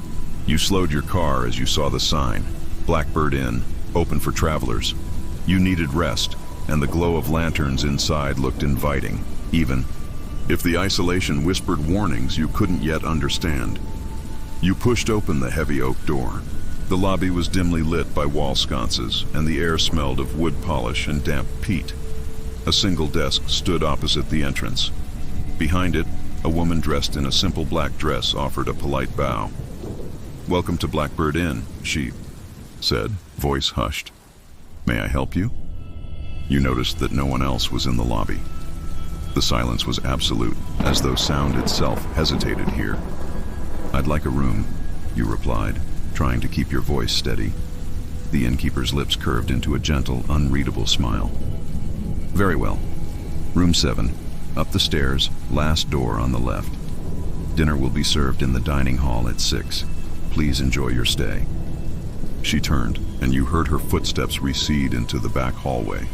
You slowed your car as you saw the sign, Blackbird Inn, open for travelers. You needed rest, and the glow of lanterns inside looked inviting, even if the isolation whispered warnings you couldn't yet understand. You pushed open the heavy oak door. The lobby was dimly lit by wall sconces, and the air smelled of wood polish and damp peat. A single desk stood opposite the entrance. Behind it, a woman dressed in a simple black dress offered a polite bow. "Welcome to Blackbird Inn," she said, voice hushed. "May I help you?" You noticed that no one else was in the lobby. The silence was absolute, as though sound itself hesitated here. "I'd like a room," you replied, trying to keep your voice steady. The innkeeper's lips curved into a gentle, unreadable smile. "Very well. Room 7, up the stairs, last door on the left. Dinner will be served in the dining hall at 6. Please enjoy your stay." She turned, and you heard her footsteps recede into the back hallway.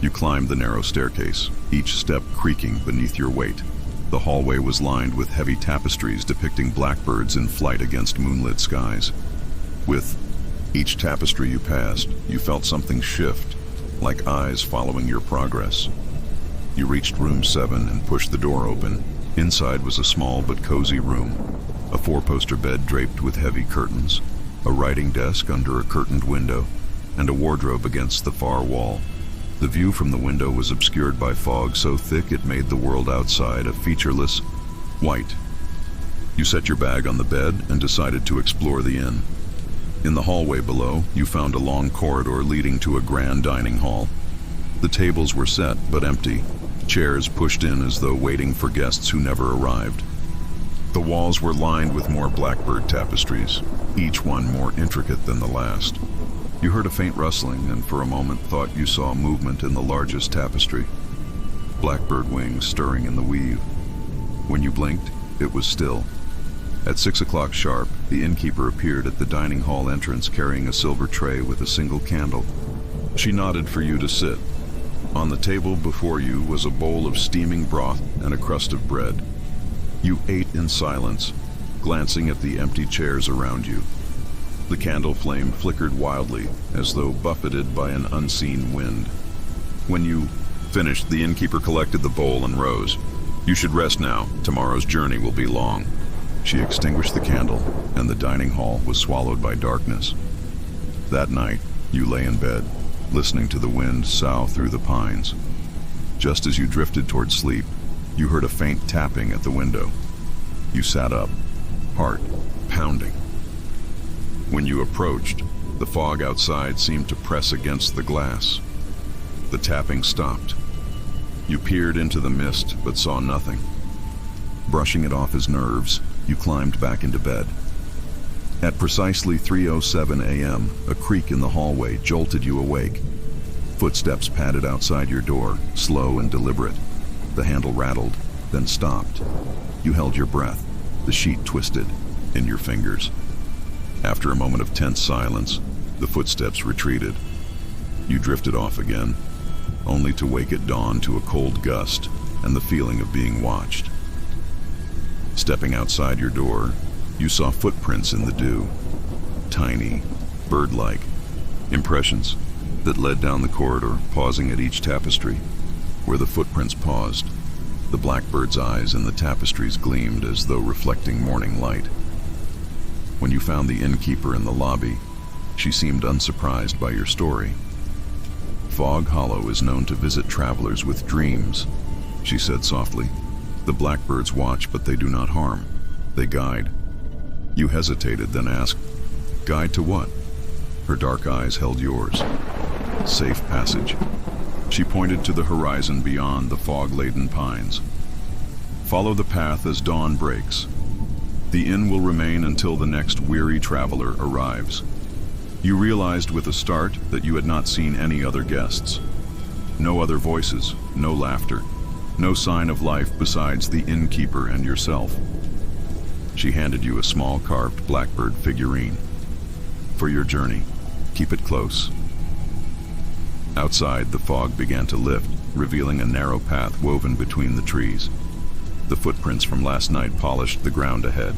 You climbed the narrow staircase, each step creaking beneath your weight. The hallway was lined with heavy tapestries depicting blackbirds in flight against moonlit skies. With each tapestry you passed, you felt something shift, like eyes following your progress. You reached room 7 and pushed the door open. Inside was a small but cozy room, a 4-poster bed draped with heavy curtains, a writing desk under a curtained window, and a wardrobe against the far wall. The view from the window was obscured by fog so thick it made the world outside a featureless white. You set your bag on the bed and decided to explore the inn. In the hallway below, you found a long corridor leading to a grand dining hall. The tables were set but empty, chairs pushed in as though waiting for guests who never arrived. The walls were lined with more blackbird tapestries, each one more intricate than the last. You heard a faint rustling and for a moment thought you saw movement in the largest tapestry, blackbird wings stirring in the weave. When you blinked, it was still. At 6 o'clock sharp, the innkeeper appeared at the dining hall entrance carrying a silver tray with a single candle. She nodded for you to sit. On the table before you was a bowl of steaming broth and a crust of bread. You ate in silence, glancing at the empty chairs around you. The candle flame flickered wildly, as though buffeted by an unseen wind. When you finished, the innkeeper collected the bowl and rose. "You should rest now. Tomorrow's journey will be long." She extinguished the candle, and the dining hall was swallowed by darkness. That night, you lay in bed, listening to the wind sough through the pines. Just as you drifted toward sleep, you heard a faint tapping at the window. You sat up, heart pounding. When you approached, the fog outside seemed to press against the glass. The tapping stopped. You peered into the mist, but saw nothing. Brushing it off his nerves, you climbed back into bed. At precisely 3:07 a.m., a creak in the hallway jolted you awake. Footsteps padded outside your door, slow and deliberate. The handle rattled, then stopped. You held your breath, the sheet twisted in your fingers. After a moment of tense silence, the footsteps retreated. You drifted off again, only to wake at dawn to a cold gust and the feeling of being watched. Stepping outside your door, you saw footprints in the dew. Tiny, bird-like impressions that led down the corridor, pausing at each tapestry. Where the footprints paused, the blackbird's eyes in the tapestries gleamed as though reflecting morning light. When you found the innkeeper in the lobby, she seemed unsurprised by your story. Fog Hollow is known to visit travelers with dreams, she said softly. The blackbirds watch, but they do not harm. They guide. You hesitated, then asked, "Guide to what?" Her dark eyes held yours. "Safe passage." She pointed to the horizon beyond the fog-laden pines. "Follow the path as dawn breaks. The inn will remain until the next weary traveler arrives." You realized with a start that you had not seen any other guests. No other voices, no laughter, no sign of life besides the innkeeper and yourself. She handed you a small carved blackbird figurine. "For your journey, keep it close." Outside, the fog began to lift, revealing a narrow path woven between the trees. The footprints from last night polished the ground ahead.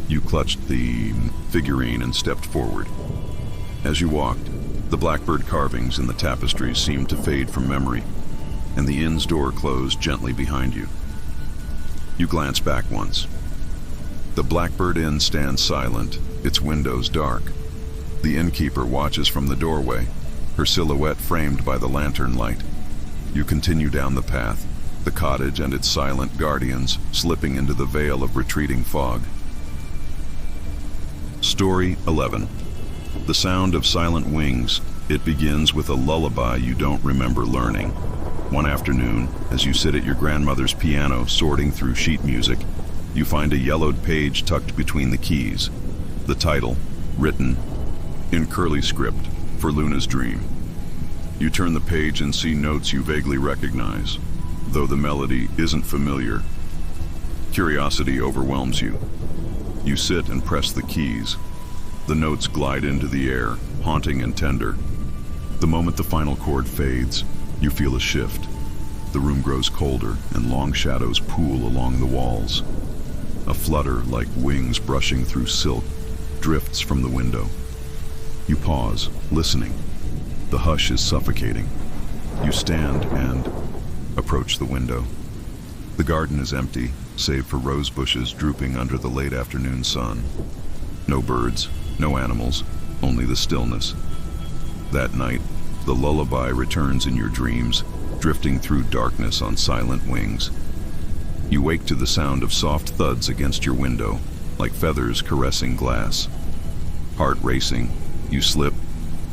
You clutched the figurine and stepped forward. As you walked, the blackbird carvings in the tapestries seemed to fade from memory, and the inn's door closed gently behind you. You glanced back once. The Blackbird Inn stands silent, its windows dark. The innkeeper watches from the doorway, her silhouette framed by the lantern light. You continue down the path, the cottage and its silent guardians slipping into the veil of retreating fog. Story 11. The Sound of Silent Wings. It begins with a lullaby you don't remember learning. One afternoon, as you sit at your grandmother's piano sorting through sheet music, you find a yellowed page tucked between the keys. The title, written in curly script, for Luna's dream. You turn the page and see notes you vaguely recognize, though the melody isn't familiar. Curiosity overwhelms you. You sit and press the keys. The notes glide into the air, haunting and tender. The moment the final chord fades, you feel a shift. The room grows colder, and long shadows pool along the walls. A flutter like wings brushing through silk drifts from the window. You pause, listening. The hush is suffocating. You stand and approach the window. The garden is empty, save for rose bushes drooping under the late afternoon sun. No birds, no animals, only the stillness. That night, the lullaby returns in your dreams, drifting through darkness on silent wings. You wake to the sound of soft thuds against your window, like feathers caressing glass. Heart racing, you slip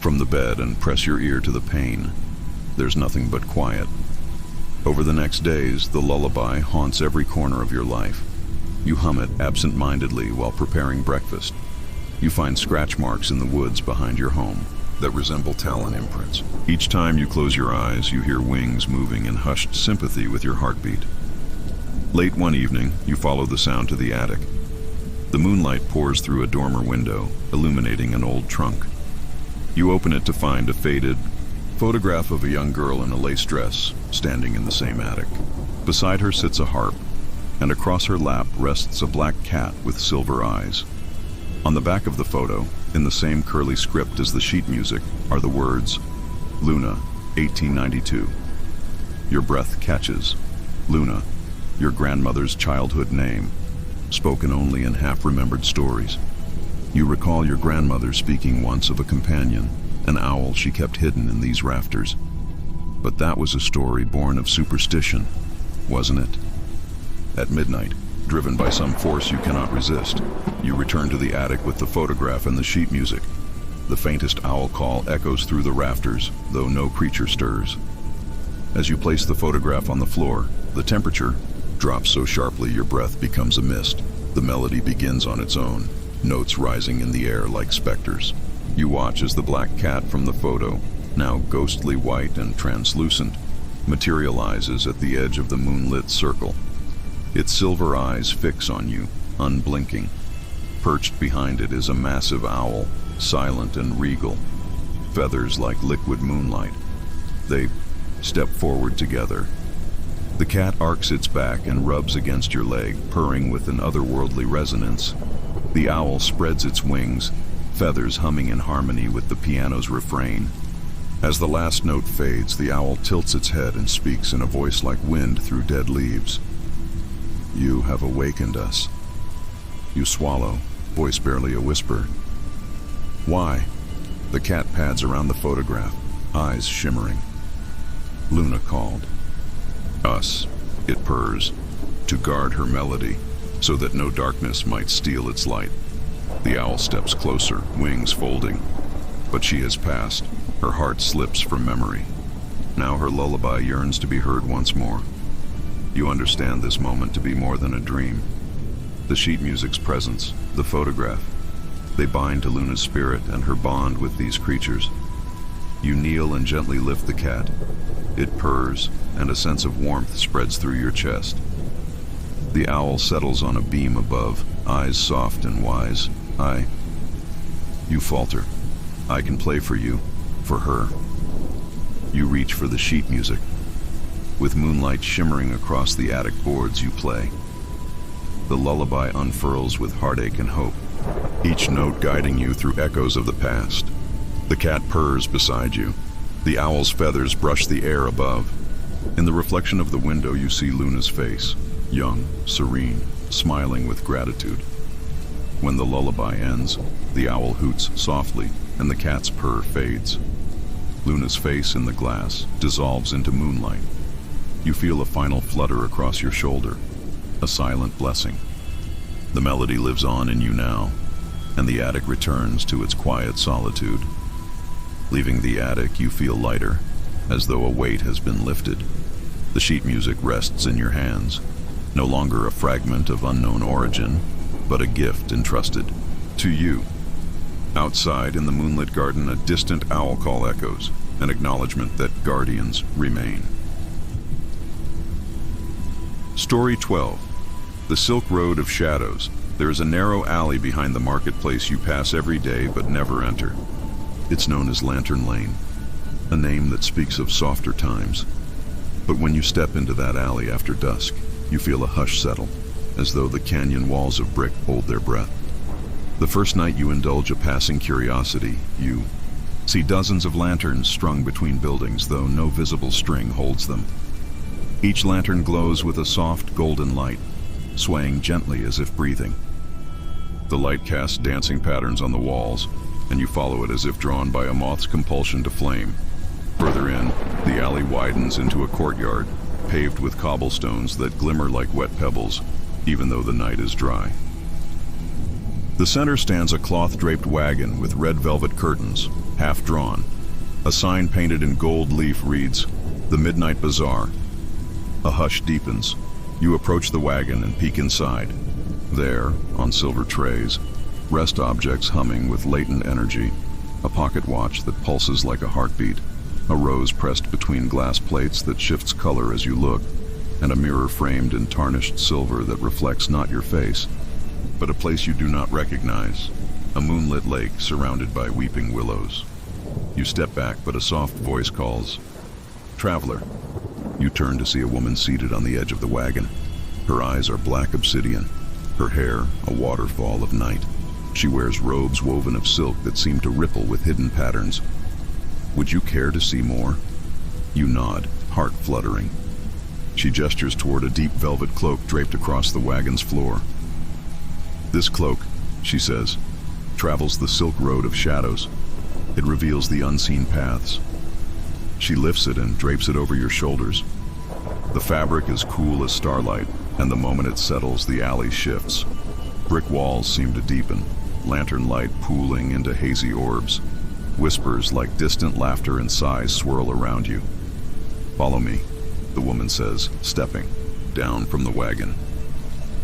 from the bed and press your ear to the pane. There's nothing but quiet. Over the next days, the lullaby haunts every corner of your life. You hum it absent-mindedly while preparing breakfast. You find scratch marks in the woods behind your home that resemble talon imprints. Each time you close your eyes, you hear wings moving in hushed sympathy with your heartbeat. Late one evening, you follow the sound to the attic. The moonlight pours through a dormer window, illuminating an old trunk. You open it to find a faded photograph of a young girl in a lace dress, standing in the same attic. Beside her sits a harp, and across her lap rests a black cat with silver eyes. On the back of the photo, in the same curly script as the sheet music, are the words, Luna, 1892. Your breath catches. Luna, your grandmother's childhood name, spoken only in half-remembered stories. You recall your grandmother speaking once of a companion, an owl she kept hidden in these rafters. But that was a story born of superstition, wasn't it? At midnight, driven by some force you cannot resist, you return to the attic with the photograph and the sheet music. The faintest owl call echoes through the rafters, though no creature stirs. As you place the photograph on the floor, the temperature drops so sharply your breath becomes a mist. The melody begins on its own, notes rising in the air like specters. You watch as the black cat from the photo now ghostly white and translucent, materializes at the edge of the moonlit circle. Its silver eyes fix on you, unblinking. Perched behind it is a massive owl, silent and regal, feathers like liquid moonlight. They step forward together. The cat arcs its back and rubs against your leg, purring with an otherworldly resonance. The owl spreads its wings, feathers humming in harmony with the piano's refrain. As the last note fades, the owl tilts its head and speaks in a voice like wind through dead leaves. You have awakened us. You swallow, voice barely a whisper. Why? The cat pads around the photograph, eyes shimmering. Luna called. Us, it purrs, to guard her melody, so that no darkness might steal its light. The owl steps closer, wings folding. But she has passed. Her heart slips from memory. Now her lullaby yearns to be heard once more. You understand this moment to be more than a dream. The sheet music's presence, the photograph, they bind to Luna's spirit and her bond with these creatures. You kneel and gently lift the cat. It purrs, and a sense of warmth spreads through your chest. The owl settles on a beam above, eyes soft and wise. You falter. I can play for you, for her. You reach for the sheet music. With moonlight shimmering across the attic boards, you play. The lullaby unfurls with heartache and hope, each note guiding you through echoes of the past. The cat purrs beside you. The owl's feathers brush the air above. In the reflection of the window, you see Luna's face, young, serene, smiling with gratitude. When the lullaby ends, the owl hoots softly, and the cat's purr fades. Luna's face in the glass dissolves into moonlight. You feel a final flutter across your shoulder, a silent blessing. The melody lives on in you now, and the attic returns to its quiet solitude. Leaving the attic, you feel lighter, as though a weight has been lifted. The sheet music rests in your hands, no longer a fragment of unknown origin, but a gift entrusted to you. Outside in the moonlit garden, a distant owl call echoes, an acknowledgement that guardians remain. Story 12. The Silk Road of Shadows. There is a narrow alley behind the marketplace you pass every day but never enter. It's known as Lantern Lane, a name that speaks of softer times. But when you step into that alley after dusk, you feel a hush settle, as though the canyon walls of brick hold their breath. The first night you indulge a passing curiosity, you see dozens of lanterns strung between buildings, though no visible string holds them. Each lantern glows with a soft golden light, swaying gently as if breathing. The light casts dancing patterns on the walls, and you follow it as if drawn by a moth's compulsion to flame. Further in, the alley widens into a courtyard, paved with cobblestones that glimmer like wet pebbles, even though the night is dry. The center stands a cloth-draped wagon with red velvet curtains, half drawn. A sign painted in gold leaf reads, "The Midnight Bazaar." A hush deepens. You approach the wagon and peek inside. There, on silver trays, rest objects humming with latent energy, a pocket watch that pulses like a heartbeat, a rose pressed between glass plates that shifts color as you look, and a mirror framed in tarnished silver that reflects not your face, but a place you do not recognize, a moonlit lake surrounded by weeping willows. You step back, but a soft voice calls, "Traveler." You turn to see a woman seated on the edge of the wagon. Her eyes are black obsidian, her hair a waterfall of night. She wears robes woven of silk that seem to ripple with hidden patterns. Would you care to see more? You nod, heart fluttering. She gestures toward a deep velvet cloak draped across the wagon's floor. "This cloak," she says, "travels the Silk Road of Shadows. It reveals the unseen paths." She lifts it and drapes it over your shoulders. The fabric is cool as starlight, and the moment it settles, the alley shifts. Brick walls seem to deepen, lantern light pooling into hazy orbs. Whispers like distant laughter and sighs swirl around you. "Follow me," the woman says, stepping down from the wagon.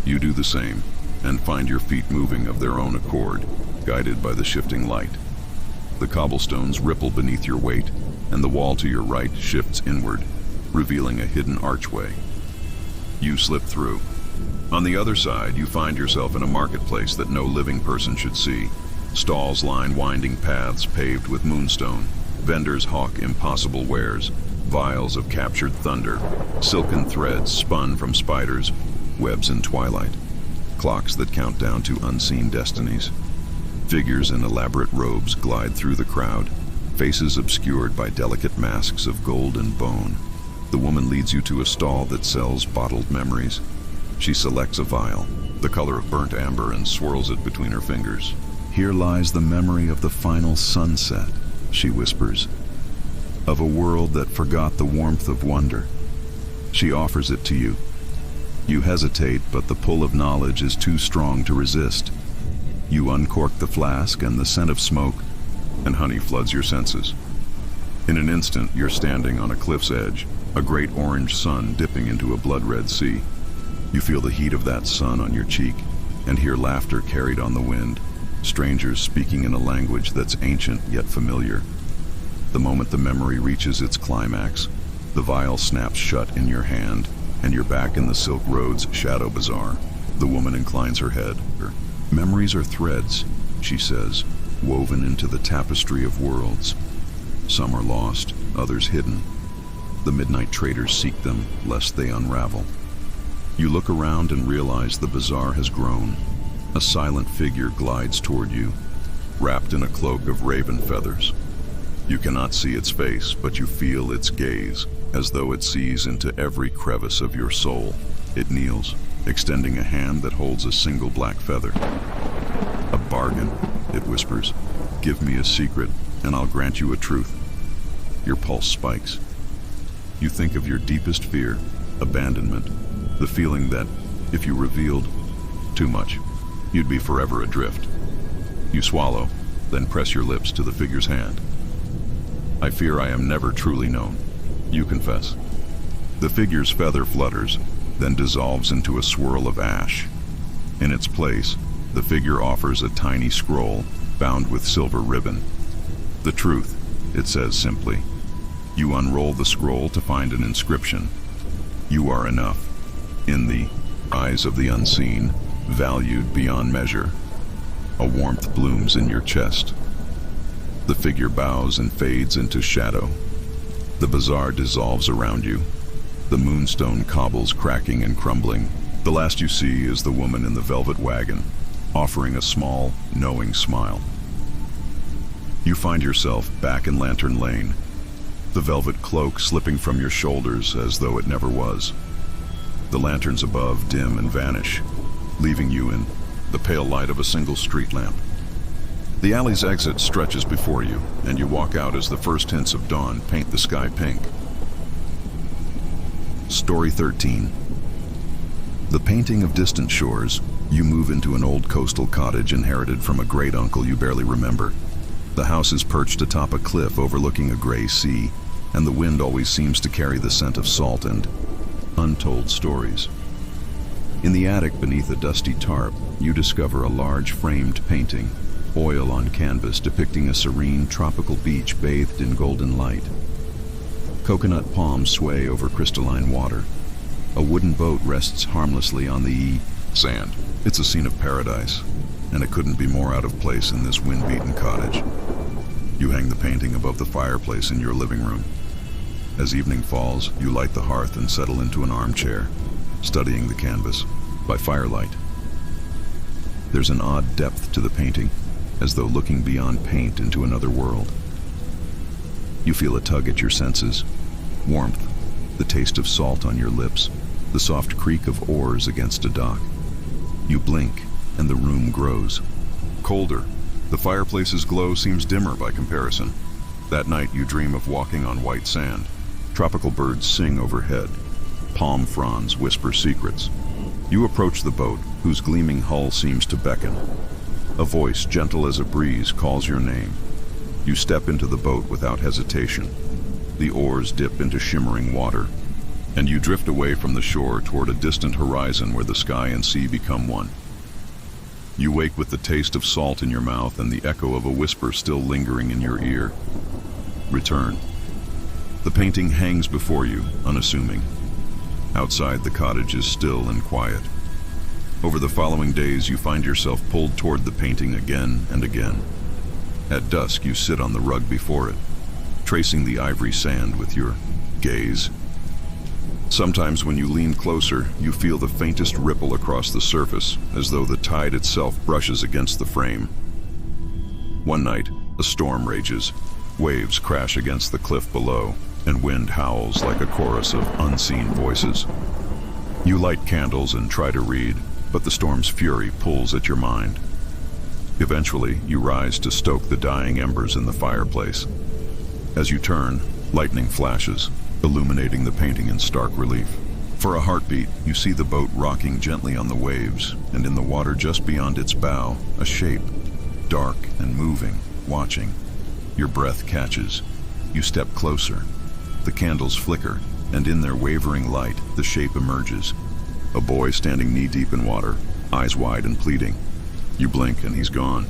You do the same, and find your feet moving of their own accord, guided by the shifting light. The cobblestones ripple beneath your weight, and the wall to your right shifts inward, revealing a hidden archway. You slip through. On the other side, you find yourself in a marketplace that no living person should see. Stalls line winding paths paved with moonstone. Vendors hawk impossible wares, vials of captured thunder, silken threads spun from spiders, webs in twilight, clocks that count down to unseen destinies. Figures in elaborate robes glide through the crowd, faces obscured by delicate masks of gold and bone. The woman leads you to a stall that sells bottled memories. She selects a vial, the color of burnt amber, and swirls it between her fingers. "Here lies the memory of the final sunset," she whispers, "of a world that forgot the warmth of wonder." She offers it to you. You hesitate, but the pull of knowledge is too strong to resist. You uncork the flask, and the scent of smoke and honey floods your senses. In an instant, you're standing on a cliff's edge, a great orange sun dipping into a blood-red sea. You feel the heat of that sun on your cheek and hear laughter carried on the wind, strangers speaking in a language that's ancient yet familiar. The moment the memory reaches its climax, the vial snaps shut in your hand, and you're back in the Silk Road's shadow bazaar. The woman inclines her head. "Memories are threads," she says, "woven into the tapestry of worlds. Some are lost, others hidden. The midnight traders seek them, lest they unravel." You look around and realize the bazaar has grown. A silent figure glides toward you, wrapped in a cloak of raven feathers. You cannot see its face, but you feel its gaze, as though it sees into every crevice of your soul. It kneels, extending a hand that holds a single black feather. "A bargain," it whispers. "Give me a secret, and I'll grant you a truth." Your pulse spikes. You think of your deepest fear, abandonment, the feeling that, if you revealed too much, you'd be forever adrift. You swallow, then press your lips to the figure's hand. "I fear I am never truly known," you confess. The figure's feather flutters, then dissolves into a swirl of ash. In its place, the figure offers a tiny scroll bound with silver ribbon. "The truth," it says simply. You unroll the scroll to find an inscription. "You are enough. In the eyes of the unseen, valued beyond measure." A warmth blooms in your chest. The figure bows and fades into shadow. The bazaar dissolves around you. The moonstone cobbles cracking and crumbling. The last you see is the woman in the velvet wagon, offering a small, knowing smile. You find yourself back in Lantern Lane, the velvet cloak slipping from your shoulders as though it never was. The lanterns above dim and vanish, leaving you in the pale light of a single street lamp. The alley's exit stretches before you, and you walk out as the first hints of dawn paint the sky pink. Story 13. The painting of distant shores. You move into an old coastal cottage inherited from a great uncle you barely remember. The house is perched atop a cliff overlooking a gray sea, and the wind always seems to carry the scent of salt and untold stories. In the attic beneath a dusty tarp, you discover a large framed painting, oil on canvas depicting a serene tropical beach bathed in golden light. Coconut palms sway over crystalline water. A wooden boat rests harmlessly on the sand. It's a scene of paradise, and it couldn't be more out of place in this wind-beaten cottage. You hang the painting above the fireplace in your living room. As evening falls, you light the hearth and settle into an armchair, studying the canvas by firelight. There's an odd depth to the painting, as though looking beyond paint into another world. You feel a tug at your senses, warmth, the taste of salt on your lips, the soft creak of oars against a dock. You blink, and the room grows. Colder. The fireplace's glow seems dimmer by comparison. That night you dream of walking on white sand. Tropical birds sing overhead. Palm fronds whisper secrets. You approach the boat, whose gleaming hull seems to beckon. A voice, gentle as a breeze, calls your name. You step into the boat without hesitation. The oars dip into shimmering water, and you drift away from the shore toward a distant horizon where the sky and sea become one. You wake with the taste of salt in your mouth and the echo of a whisper still lingering in your ear. Return. The painting hangs before you, unassuming. Outside, the cottage is still and quiet. Over the following days, you find yourself pulled toward the painting again and again. At dusk, you sit on the rug before it, tracing the ivory sand with your gaze. Sometimes when you lean closer, you feel the faintest ripple across the surface, as though the tide itself brushes against the frame. One night, a storm rages. Waves crash against the cliff below, and wind howls like a chorus of unseen voices. You light candles and try to read, but the storm's fury pulls at your mind. Eventually, you rise to stoke the dying embers in the fireplace. As you turn, lightning flashes, illuminating the painting in stark relief. For a heartbeat, you see the boat rocking gently on the waves, and in the water just beyond its bow, a shape, dark and moving, watching. Your breath catches. You step closer. The candles flicker, and in their wavering light, the shape emerges. A boy standing knee-deep in water, eyes wide and pleading. You blink and he's gone.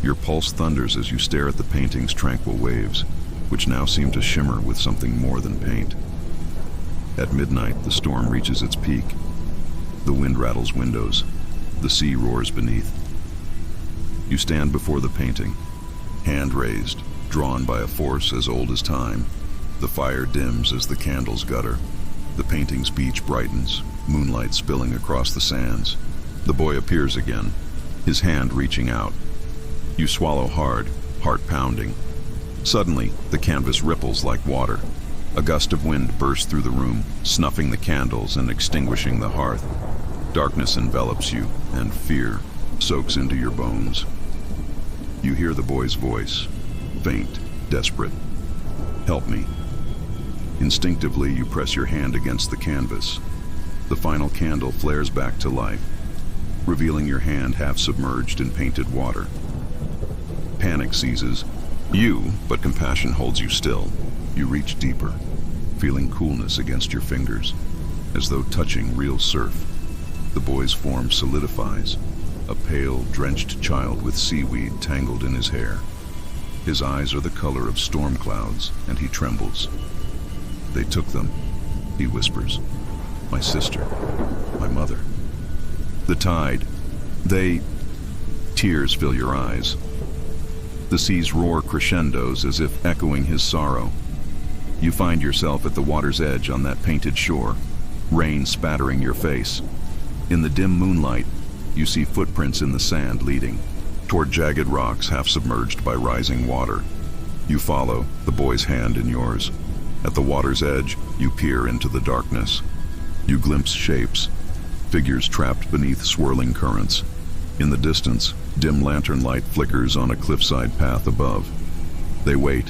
Your pulse thunders as you stare at the painting's tranquil waves, which now seem to shimmer with something more than paint. At midnight, the storm reaches its peak. The wind rattles windows. The sea roars beneath. You stand before the painting, hand raised, drawn by a force as old as time. The fire dims as the candles gutter. The painting's beach brightens, moonlight spilling across the sands. The boy appears again, his hand reaching out. You swallow hard, heart pounding. Suddenly, the canvas ripples like water. A gust of wind bursts through the room, snuffing the candles and extinguishing the hearth. Darkness envelops you, and fear soaks into your bones. You hear the boy's voice, faint, desperate. "Help me." Instinctively, you press your hand against the canvas. The final candle flares back to life, revealing your hand half submerged in painted water. Panic seizes you, but compassion holds you still. You reach deeper, feeling coolness against your fingers, as though touching real surf. The boy's form solidifies, a pale, drenched child with seaweed tangled in his hair. His eyes are the color of storm clouds, and he trembles. "They took them," he whispers. "My sister, my mother." The tide, they... Tears fill your eyes. The seas roar crescendos as if echoing his sorrow. You find yourself at the water's edge on that painted shore, rain spattering your face. In the dim moonlight, you see footprints in the sand leading toward jagged rocks half submerged by rising water. You follow, the boy's hand in yours. At the water's edge, you peer into the darkness. You glimpse shapes, figures trapped beneath swirling currents. In the distance, dim lantern light flickers on a cliffside path above. "They wait,"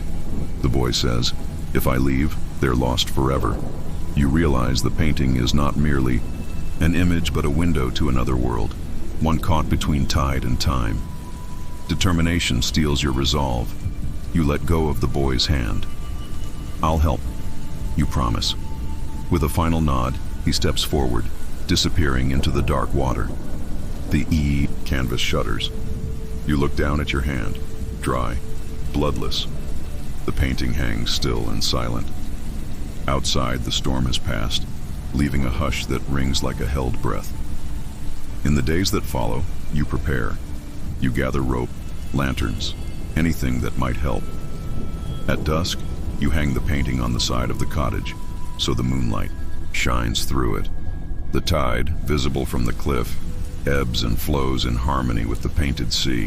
the boy says. "If I leave, they're lost forever." You realize the painting is not merely an image but a window to another world, one caught between tide and time. Determination steals your resolve. You let go of the boy's hand. "I'll help," you promise. With a final nod, he steps forward, disappearing into the dark water. The canvas shudders. You look down at your hand, dry, bloodless. The painting hangs still and silent. Outside, the storm has passed, leaving a hush that rings like a held breath. In the days that follow, you prepare. You gather rope, lanterns, anything that might help. At dusk, you hang the painting on the side of the cottage, so the moonlight shines through it. The tide, visible from the cliff, ebbs and flows in harmony with the painted sea.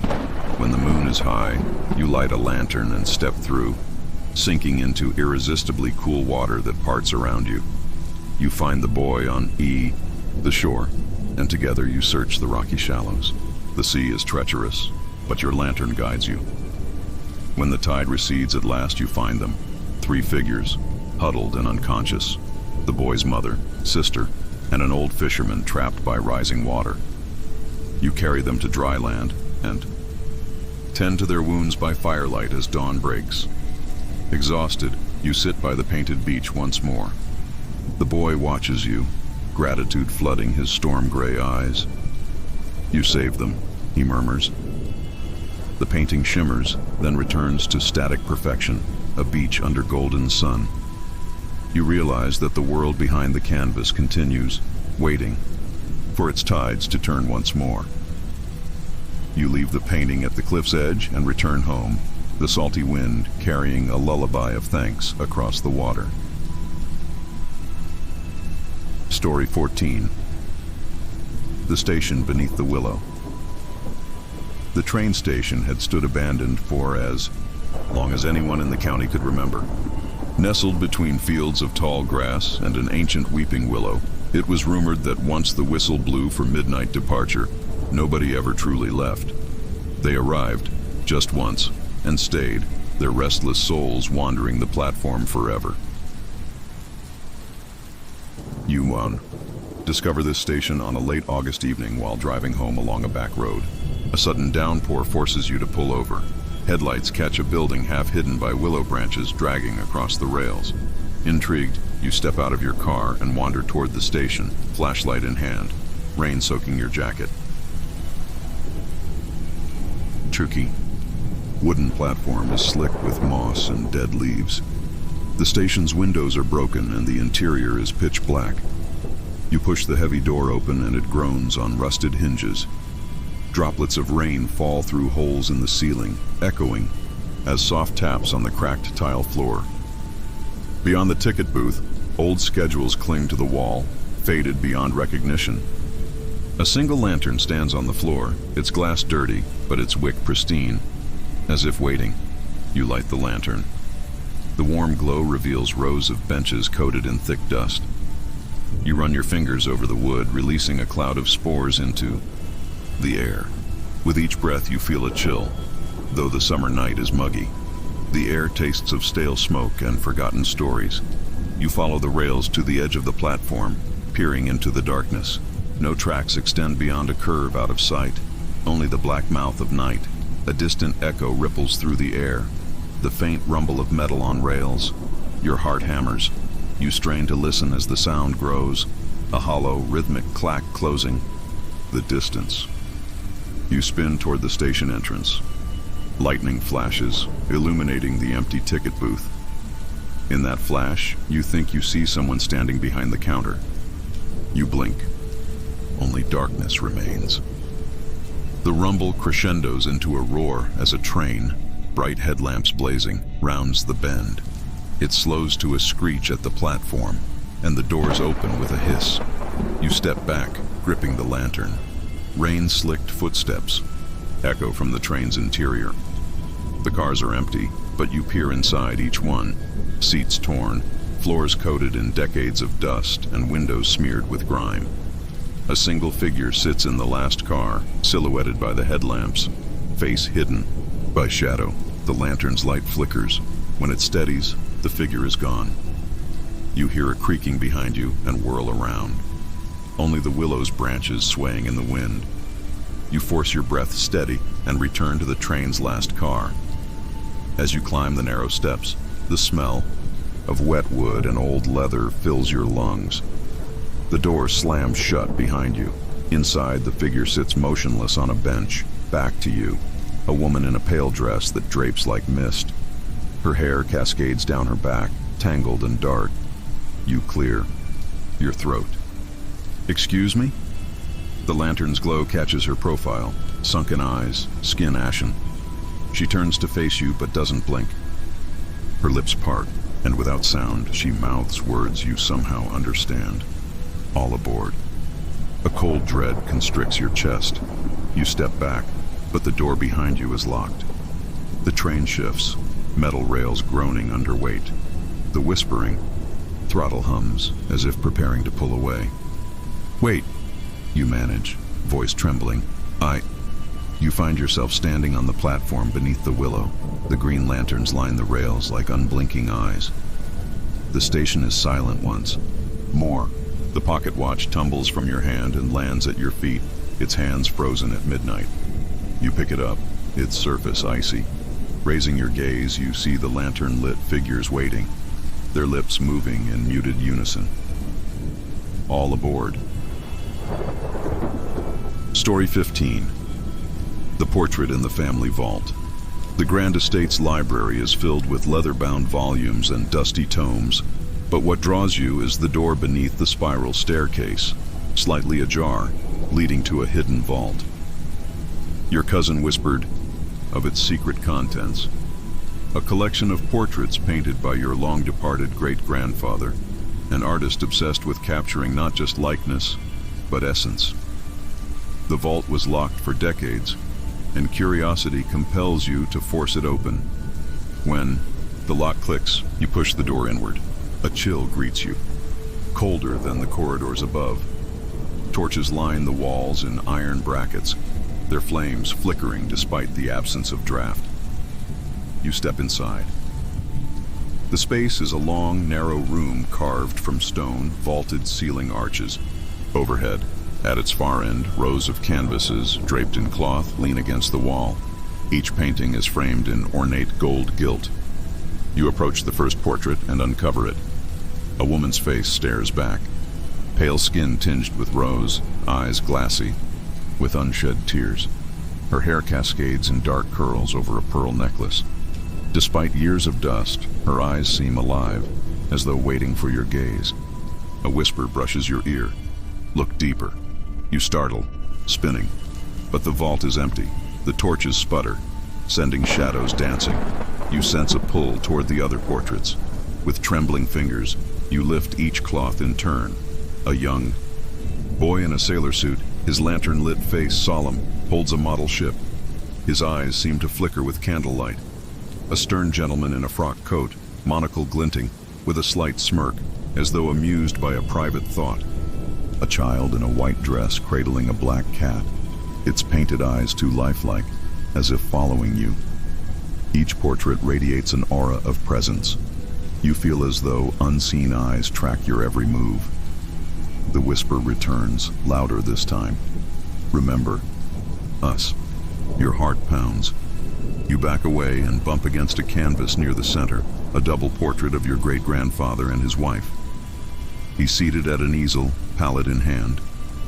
When the moon is high, you light a lantern and step through, sinking into irresistibly cool water that parts around you. You find the boy on the shore, and together you search the rocky shallows. The sea is treacherous, but your lantern guides you. When the tide recedes at last, you find them, 3 figures, huddled and unconscious. The boy's mother, sister, and an old fisherman trapped by rising water. You carry them to dry land and tend to their wounds by firelight as dawn breaks. Exhausted, you sit by the painted beach once more. The boy watches you, gratitude flooding his storm-gray eyes. "You saved them," he murmurs. The painting shimmers, then returns to static perfection, a beach under golden sun. You realize that the world behind the canvas continues, waiting for its tides to turn once more. You leave the painting at the cliff's edge and return home, the salty wind carrying a lullaby of thanks across the water. Story 14. The station beneath the willow. The train station had stood abandoned for as long as anyone in the county could remember. Nestled between fields of tall grass and an ancient weeping willow, it was rumored that once the whistle blew for midnight departure, nobody ever truly left. They arrived, just once, and stayed, their restless souls wandering the platform forever. You discover this station on a late August evening while driving home along a back road. A sudden downpour forces you to pull over. Headlights catch a building half hidden by willow branches dragging across the rails. Intrigued, you step out of your car and wander toward the station, flashlight in hand, rain soaking your jacket. Tricky. Wooden platform is slick with moss and dead leaves. The station's windows are broken and the interior is pitch black. You push the heavy door open and it groans on rusted hinges. Droplets of rain fall through holes in the ceiling, echoing as soft taps on the cracked tile floor. Beyond the ticket booth, old schedules cling to the wall, faded beyond recognition. A single lantern stands on the floor, its glass dirty, but its wick pristine. As if waiting, you light the lantern. The warm glow reveals rows of benches coated in thick dust. You run your fingers over the wood, releasing a cloud of spores into the air. With each breath you feel a chill, though the summer night is muggy. The air tastes of stale smoke and forgotten stories. You follow the rails to the edge of the platform, peering into the darkness. No tracks extend beyond a curve out of sight, only the black mouth of night. A distant echo ripples through the air, the faint rumble of metal on rails. Your heart hammers. You strain to listen as the sound grows, a hollow, rhythmic clack closing. The distance. You spin toward the station entrance. Lightning flashes, illuminating the empty ticket booth. In that flash, you think you see someone standing behind the counter. You blink. Only darkness remains. The rumble crescendos into a roar as a train, bright headlamps blazing, rounds the bend. It slows to a screech at the platform, and the doors open with a hiss. You step back, gripping the lantern. Rain-slicked footsteps echo from the train's interior. The cars are empty, but you peer inside each one. Seats torn, floors coated in decades of dust, and windows smeared with grime. A single figure sits in the last car, silhouetted by the headlamps, face hidden by shadow. The lantern's light flickers. When it steadies, the figure is gone. You hear a creaking behind you and whirl around. Only the willow's branches swaying in the wind. You force your breath steady and return to the train's last car. As you climb the narrow steps, the smell of wet wood and old leather fills your lungs. The door slams shut behind you. Inside, the figure sits motionless on a bench, back to you, a woman in a pale dress that drapes like mist. Her hair cascades down her back, tangled and dark. You clear your throat. "Excuse me?" The lantern's glow catches her profile, sunken eyes, skin ashen. She turns to face you but doesn't blink. Her lips part, and without sound, she mouths words you somehow understand. All aboard. A cold dread constricts your chest. You step back, but the door behind you is locked. The train shifts, metal rails groaning under weight. The whispering, throttle hums, as if preparing to pull away. "Wait," you manage, voice trembling. You find yourself standing on the platform beneath the willow. The green lanterns line the rails like unblinking eyes. The station is silent once. More. The pocket watch tumbles from your hand and lands at your feet, its hands frozen at midnight. You pick it up, its surface icy. Raising your gaze, you see the lantern-lit figures waiting, their lips moving in muted unison. All aboard. Story 15. The Portrait in the Family Vault. The Grand Estate's library is filled with leather-bound volumes and dusty tomes, But what draws you is the door beneath the spiral staircase, slightly ajar, leading to a hidden vault. Your cousin whispered of its secret contents, a collection of portraits painted by your long-departed great-grandfather, an artist obsessed with capturing not just likeness, but essence. The vault was locked for decades, and curiosity compels you to force it open. When the lock clicks, you push the door inward. A chill greets you, colder than the corridors above. Torches line the walls in iron brackets, their flames flickering despite the absence of draft. You step inside. The space is a long, narrow room carved from stone, vaulted ceiling arches. Overhead, at its far end, rows of canvases draped in cloth lean against the wall. Each painting is framed in ornate gold gilt. You approach the first portrait and uncover it. A woman's face stares back, pale skin tinged with rose, eyes glassy, with unshed tears. Her hair cascades in dark curls over a pearl necklace. Despite years of dust, her eyes seem alive, as though waiting for your gaze. A whisper brushes your ear. Look deeper. You startle, spinning. But the vault is empty. The torches sputter, sending shadows dancing. You sense a pull toward the other portraits. With trembling fingers, you lift each cloth in turn. A young boy in a sailor suit, his lantern-lit face solemn, holds a model ship. His eyes seem to flicker with candlelight. A stern gentleman in a frock coat, monocle glinting, with a slight smirk, as though amused by a private thought. A child in a white dress cradling a black cat, its painted eyes too lifelike, as if following you. Each portrait radiates an aura of presence. You feel as though unseen eyes track your every move. The whisper returns, louder this time. Remember, us. Your heart pounds. You back away and bump against a canvas near the center, a double portrait of your great-grandfather and his wife. He's seated at an easel, palette in hand.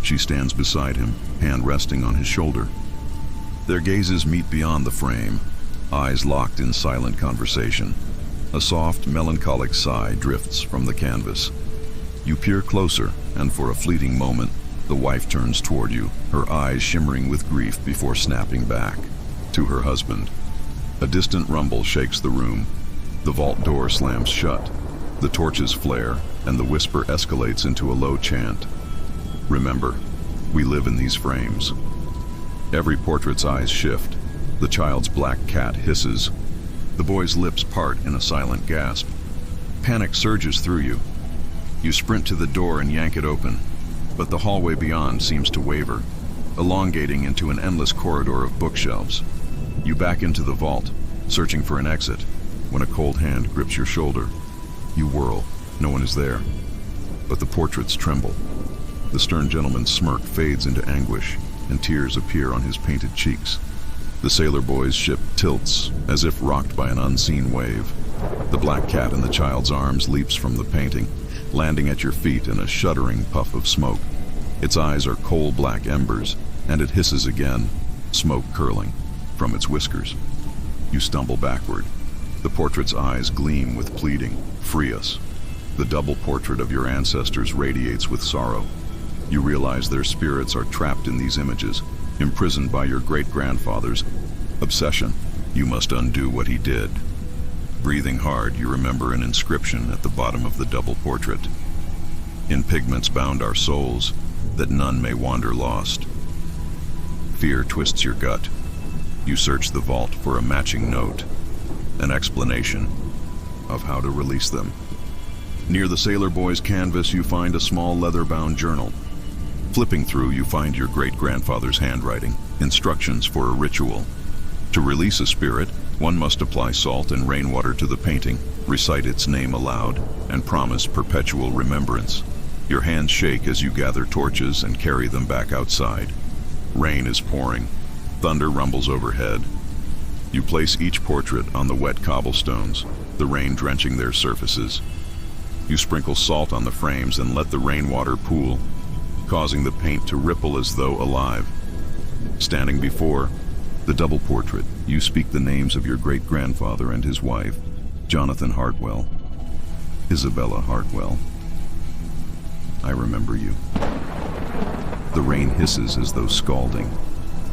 She stands beside him, hand resting on his shoulder. Their gazes meet beyond the frame, eyes locked in silent conversation. A soft, melancholic sigh drifts from the canvas. You peer closer, and for a fleeting moment, the wife turns toward you, her eyes shimmering with grief before snapping back to her husband. A distant rumble shakes the room. The vault door slams shut. The torches flare, and the whisper escalates into a low chant. Remember, we live in these frames. Every portrait's eyes shift. The child's black cat hisses. The boy's lips part in a silent gasp. Panic surges through you. You sprint to the door and yank it open, but the hallway beyond seems to waver, elongating into an endless corridor of bookshelves. You back into the vault, searching for an exit, when a cold hand grips your shoulder. You whirl. No one is there. But the portraits tremble. The stern gentleman's smirk fades into anguish, and tears appear on his painted cheeks. The sailor boy's ship tilts, as if rocked by an unseen wave. The black cat in the child's arms leaps from the painting, landing at your feet in a shuddering puff of smoke. Its eyes are coal-black embers, and it hisses again, smoke curling from its whiskers. You stumble backward. The portrait's eyes gleam with pleading. Free us. The double portrait of your ancestors radiates with sorrow. You realize their spirits are trapped in these images, imprisoned by your great-grandfather's obsession. You must undo what he did. Breathing hard, you remember an inscription at the bottom of the double portrait. In pigments bound our souls, that none may wander lost. Fear twists your gut. You search the vault for a matching note, an explanation of how to release them. Near the sailor boy's canvas, you find a small leather-bound journal. Flipping through, you find your great-grandfather's handwriting, instructions for a ritual. To release a spirit, one must apply salt and rainwater to the painting, recite its name aloud, and promise perpetual remembrance. Your hands shake as you gather torches and carry them back outside. Rain is pouring. Thunder rumbles overhead. You place each portrait on the wet cobblestones, the rain drenching their surfaces. You sprinkle salt on the frames and let the rainwater pool, causing the paint to ripple as though alive. Standing before the double portrait, you speak the names of your great-grandfather and his wife, Jonathan Hartwell. Isabella Hartwell. I remember you. The rain hisses as though scalding.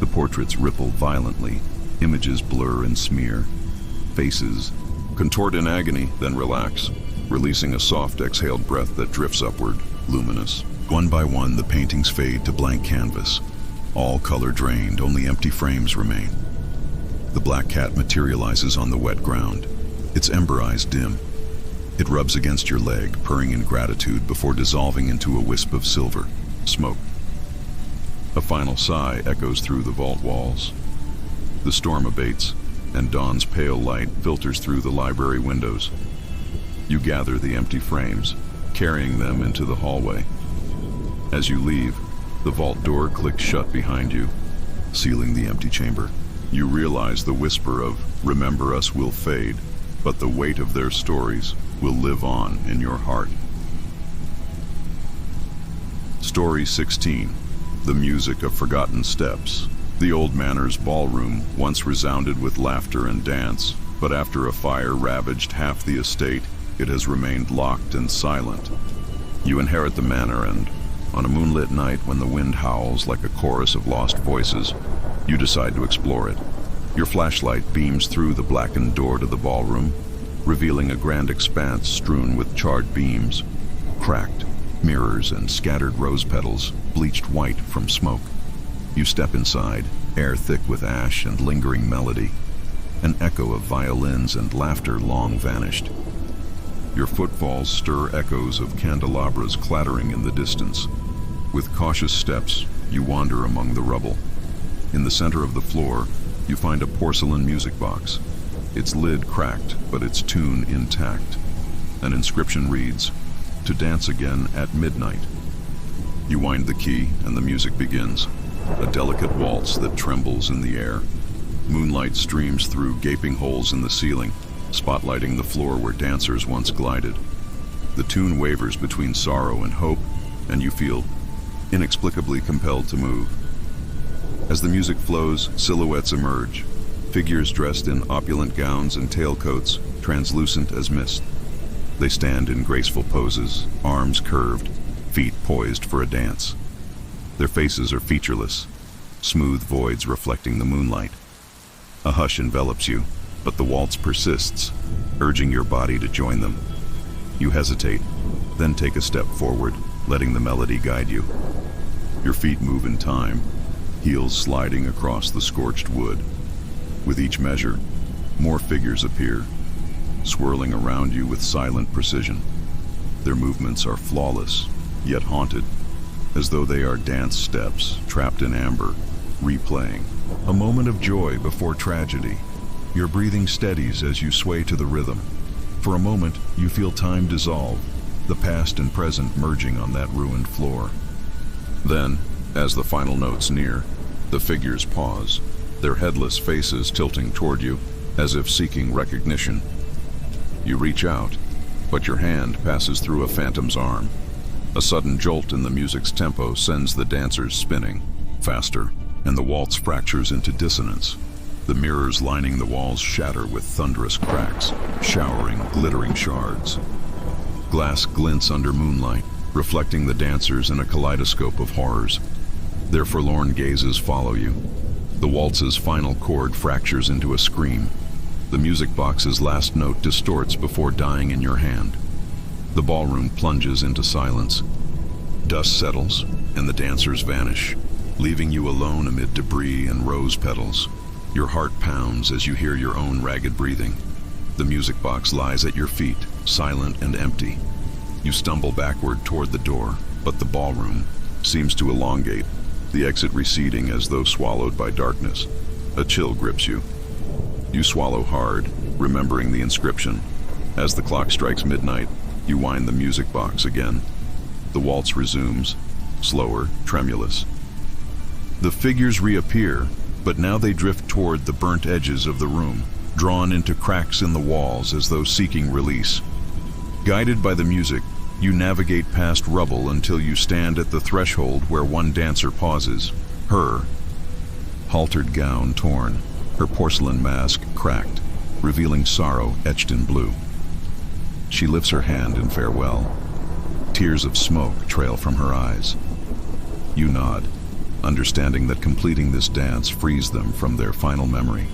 The portraits ripple violently. Images blur and smear. Faces contort in agony, then relax, releasing a soft exhaled breath that drifts upward, luminous. One by one, the paintings fade to blank canvas. All color drained, only empty frames remain. The black cat materializes on the wet ground, its ember eyes dim. It rubs against your leg, purring in gratitude before dissolving into a wisp of silver, smoke. A final sigh echoes through the vault walls. The storm abates, and dawn's pale light filters through the library windows. You gather the empty frames, carrying them into the hallway. As you leave, the vault door clicks shut behind you, sealing the empty chamber. You realize the whisper of "Remember us" will fade, but the weight of their stories will live on in your heart. Story 16. The music of forgotten steps. The old manor's ballroom once resounded with laughter and dance, but after a fire ravaged half the estate, it has remained locked and silent. You inherit the manor, and on a moonlit night when the wind howls like a chorus of lost voices, you decide to explore it. Your flashlight beams through the blackened door to the ballroom, revealing a grand expanse strewn with charred beams, cracked mirrors, and scattered rose petals, bleached white from smoke. You step inside, air thick with ash and lingering melody, an echo of violins and laughter long vanished. Your footfalls stir echoes of candelabras clattering in the distance. With cautious steps, you wander among the rubble. In the center of the floor, you find a porcelain music box. Its lid cracked, but its tune intact. An inscription reads, "To dance again at midnight." You wind the key, and the music begins, a delicate waltz that trembles in the air. Moonlight streams through gaping holes in the ceiling, spotlighting the floor where dancers once glided. The tune wavers between sorrow and hope, and you feel inexplicably compelled to move. As the music flows, silhouettes emerge, figures dressed in opulent gowns and tailcoats, translucent as mist. They stand in graceful poses, arms curved, feet poised for a dance. Their faces are featureless, smooth voids reflecting the moonlight. A hush envelops you, but the waltz persists, urging your body to join them. You hesitate, then take a step forward, letting the melody guide you. Your feet move in time, heels sliding across the scorched wood. With each measure, more figures appear, swirling around you with silent precision. Their movements are flawless, yet haunted, as though they are dance steps trapped in amber, replaying. A moment of joy before tragedy. Your breathing steadies as you sway to the rhythm. For a moment, you feel time dissolve, the past and present merging on that ruined floor. Then, as the final notes near, the figures pause, their headless faces tilting toward you, as if seeking recognition. You reach out, but your hand passes through a phantom's arm. A sudden jolt in the music's tempo sends the dancers spinning, faster, and the waltz fractures into dissonance. The mirrors lining the walls shatter with thunderous cracks, showering glittering shards. Glass glints under moonlight, reflecting the dancers in a kaleidoscope of horrors. Their forlorn gazes follow you. The waltz's final chord fractures into a scream. The music box's last note distorts before dying in your hand. The ballroom plunges into silence. Dust settles, and the dancers vanish, leaving you alone amid debris and rose petals. Your heart pounds as you hear your own ragged breathing. The music box lies at your feet, silent and empty. You stumble backward toward the door, but the ballroom seems to elongate, the exit receding as though swallowed by darkness. A chill grips you. You swallow hard, remembering the inscription. As the clock strikes midnight, you wind the music box again. The waltz resumes, slower, tremulous. The figures reappear, but now they drift toward the burnt edges of the room, drawn into cracks in the walls as though seeking release. Guided by the music, you navigate past rubble until you stand at the threshold where one dancer pauses, her haltered gown torn, her porcelain mask cracked, revealing sorrow etched in blue. She lifts her hand in farewell. Tears of smoke trail from her eyes. You nod, understanding that completing this dance frees them from their final memory.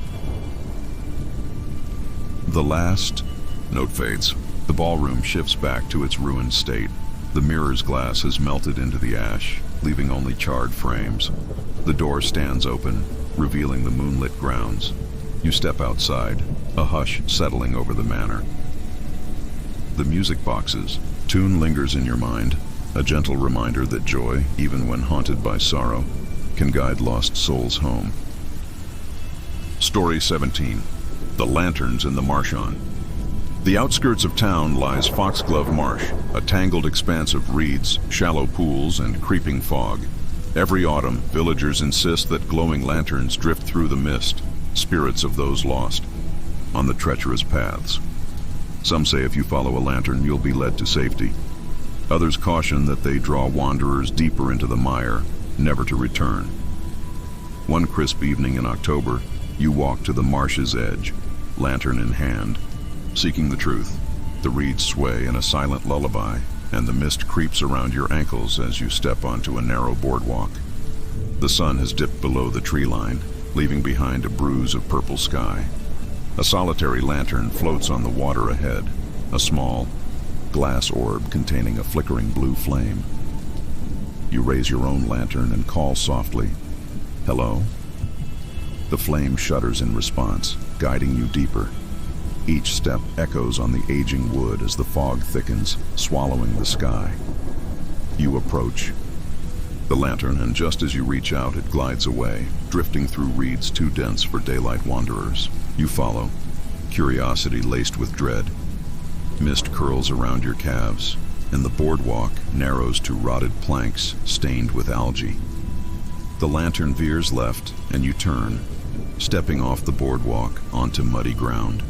The last note fades. The ballroom shifts back to its ruined state. The mirror's glass has melted into the ash, leaving only charred frames. The door stands open, revealing the moonlit grounds. You step outside, a hush settling over the manor. The music box's tune lingers in your mind, a gentle reminder that joy, even when haunted by sorrow, can guide lost souls home. Story 17. The Lanterns in the Marsh-on. The outskirts of town lies Foxglove Marsh, a tangled expanse of reeds, shallow pools, and creeping fog. Every autumn, villagers insist that glowing lanterns drift through the mist, spirits of those lost, on the treacherous paths. Some say if you follow a lantern, you'll be led to safety. Others caution that they draw wanderers deeper into the mire, never to return. One crisp evening in October, you walk to the marsh's edge, lantern in hand, seeking the truth. The reeds sway in a silent lullaby, and the mist creeps around your ankles as you step onto a narrow boardwalk. The sun has dipped below the tree line, leaving behind a bruise of purple sky. A solitary lantern floats on the water ahead, a small, glass orb containing a flickering blue flame. You raise your own lantern and call softly, "Hello?" The flame shudders in response, guiding you deeper. Each step echoes on the aging wood as the fog thickens, swallowing the sky. You approach the lantern, and just as you reach out, it glides away, drifting through reeds too dense for daylight wanderers. You follow, curiosity laced with dread. Mist curls around your calves, and the boardwalk narrows to rotted planks stained with algae. The lantern veers left, and you turn, stepping off the boardwalk onto muddy ground.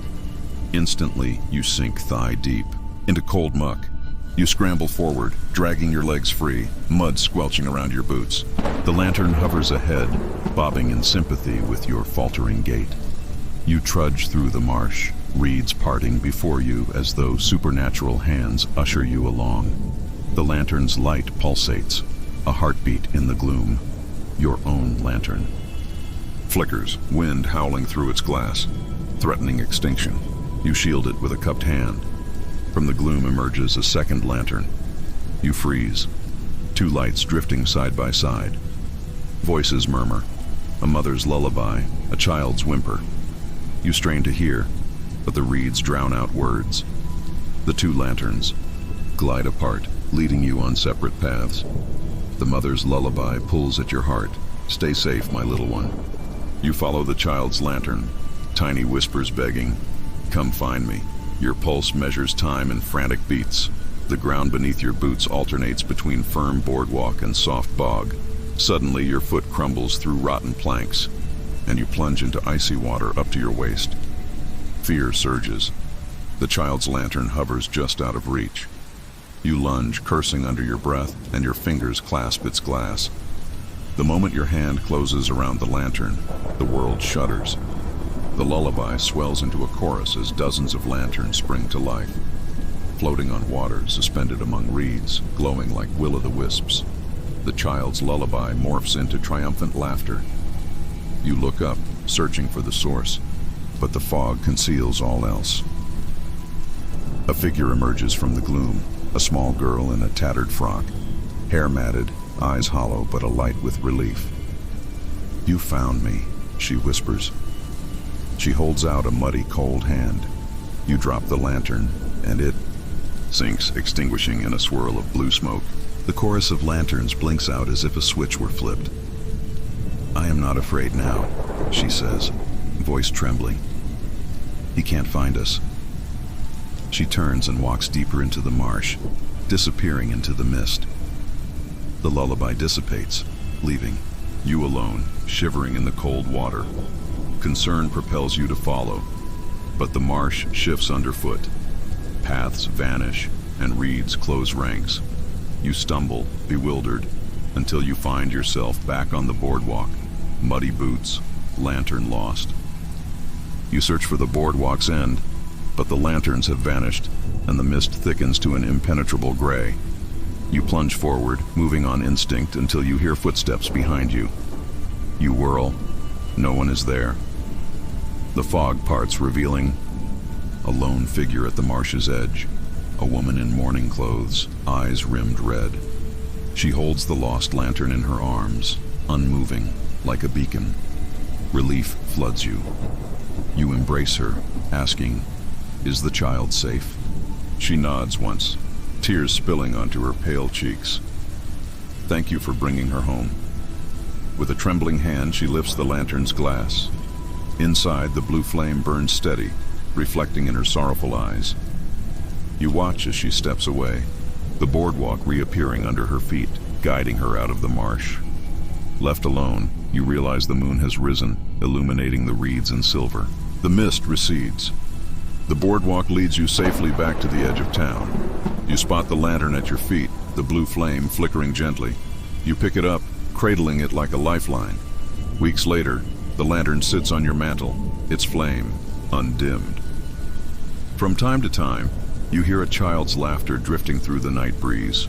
Instantly, you sink thigh deep into cold muck. You scramble forward, dragging your legs free, mud squelching around your boots. The lantern hovers ahead, bobbing in sympathy with your faltering gait. You trudge through the marsh, reeds parting before you as though supernatural hands usher you along. The lantern's light pulsates, a heartbeat in the gloom. Your own lantern flickers, wind howling through its glass, threatening extinction. You shield it with a cupped hand. From the gloom emerges a second lantern. You freeze, two lights drifting side by side. Voices murmur, a mother's lullaby, a child's whimper. You strain to hear, but the reeds drown out words. The two lanterns glide apart, leading you on separate paths. The mother's lullaby pulls at your heart. Stay safe, my little one. You follow the child's lantern, tiny whispers begging, "Come find me." Your pulse measures time in frantic beats. The ground beneath your boots alternates between firm boardwalk and soft bog. Suddenly, your foot crumbles through rotten planks, and you plunge into icy water up to your waist. Fear surges. The child's lantern hovers just out of reach. You lunge, cursing under your breath, and your fingers clasp its glass. The moment your hand closes around the lantern, the world shudders. The lullaby swells into a chorus as dozens of lanterns spring to life, floating on water, suspended among reeds, glowing like will-o'-the-wisps. The child's lullaby morphs into triumphant laughter. You look up, searching for the source, but the fog conceals all else. A figure emerges from the gloom, a small girl in a tattered frock, hair matted, eyes hollow but alight with relief. "You found me," she whispers. She holds out a muddy, cold hand. You drop the lantern, and it sinks, extinguishing in a swirl of blue smoke. The chorus of lanterns blinks out as if a switch were flipped. "I am not afraid now," she says, voice trembling. "He can't find us." She turns and walks deeper into the marsh, disappearing into the mist. The lullaby dissipates, leaving you alone, shivering in the cold water. Concern propels you to follow, but the marsh shifts underfoot. Paths vanish, and reeds close ranks. You stumble, bewildered, until you find yourself back on the boardwalk, muddy boots, lantern lost. You search for the boardwalk's end, but the lanterns have vanished, and the mist thickens to an impenetrable gray. You plunge forward, moving on instinct until you hear footsteps behind you. You whirl. No one is there. The fog parts, revealing a lone figure at the marsh's edge, a woman in mourning clothes, eyes rimmed red. She holds the lost lantern in her arms, unmoving, like a beacon. Relief floods you. You embrace her, asking, "Is the child safe?" She nods once, tears spilling onto her pale cheeks. "Thank you for bringing her home." With a trembling hand, she lifts the lantern's glass. Inside, the blue flame burns steady, reflecting in her sorrowful eyes. You watch as she steps away, the boardwalk reappearing under her feet, guiding her out of the marsh. Left alone, you realize the moon has risen, illuminating the reeds in silver. The mist recedes. The boardwalk leads you safely back to the edge of town. You spot the lantern at your feet, the blue flame flickering gently. You pick it up, cradling it like a lifeline. Weeks later, the lantern sits on your mantle, its flame undimmed. From time to time, you hear a child's laughter drifting through the night breeze.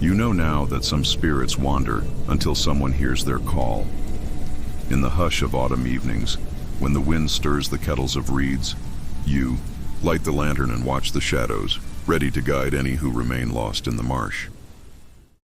You know now that some spirits wander until someone hears their call. In the hush of autumn evenings, when the wind stirs the kettles of reeds, you light the lantern and watch the shadows, ready to guide any who remain lost in the marsh.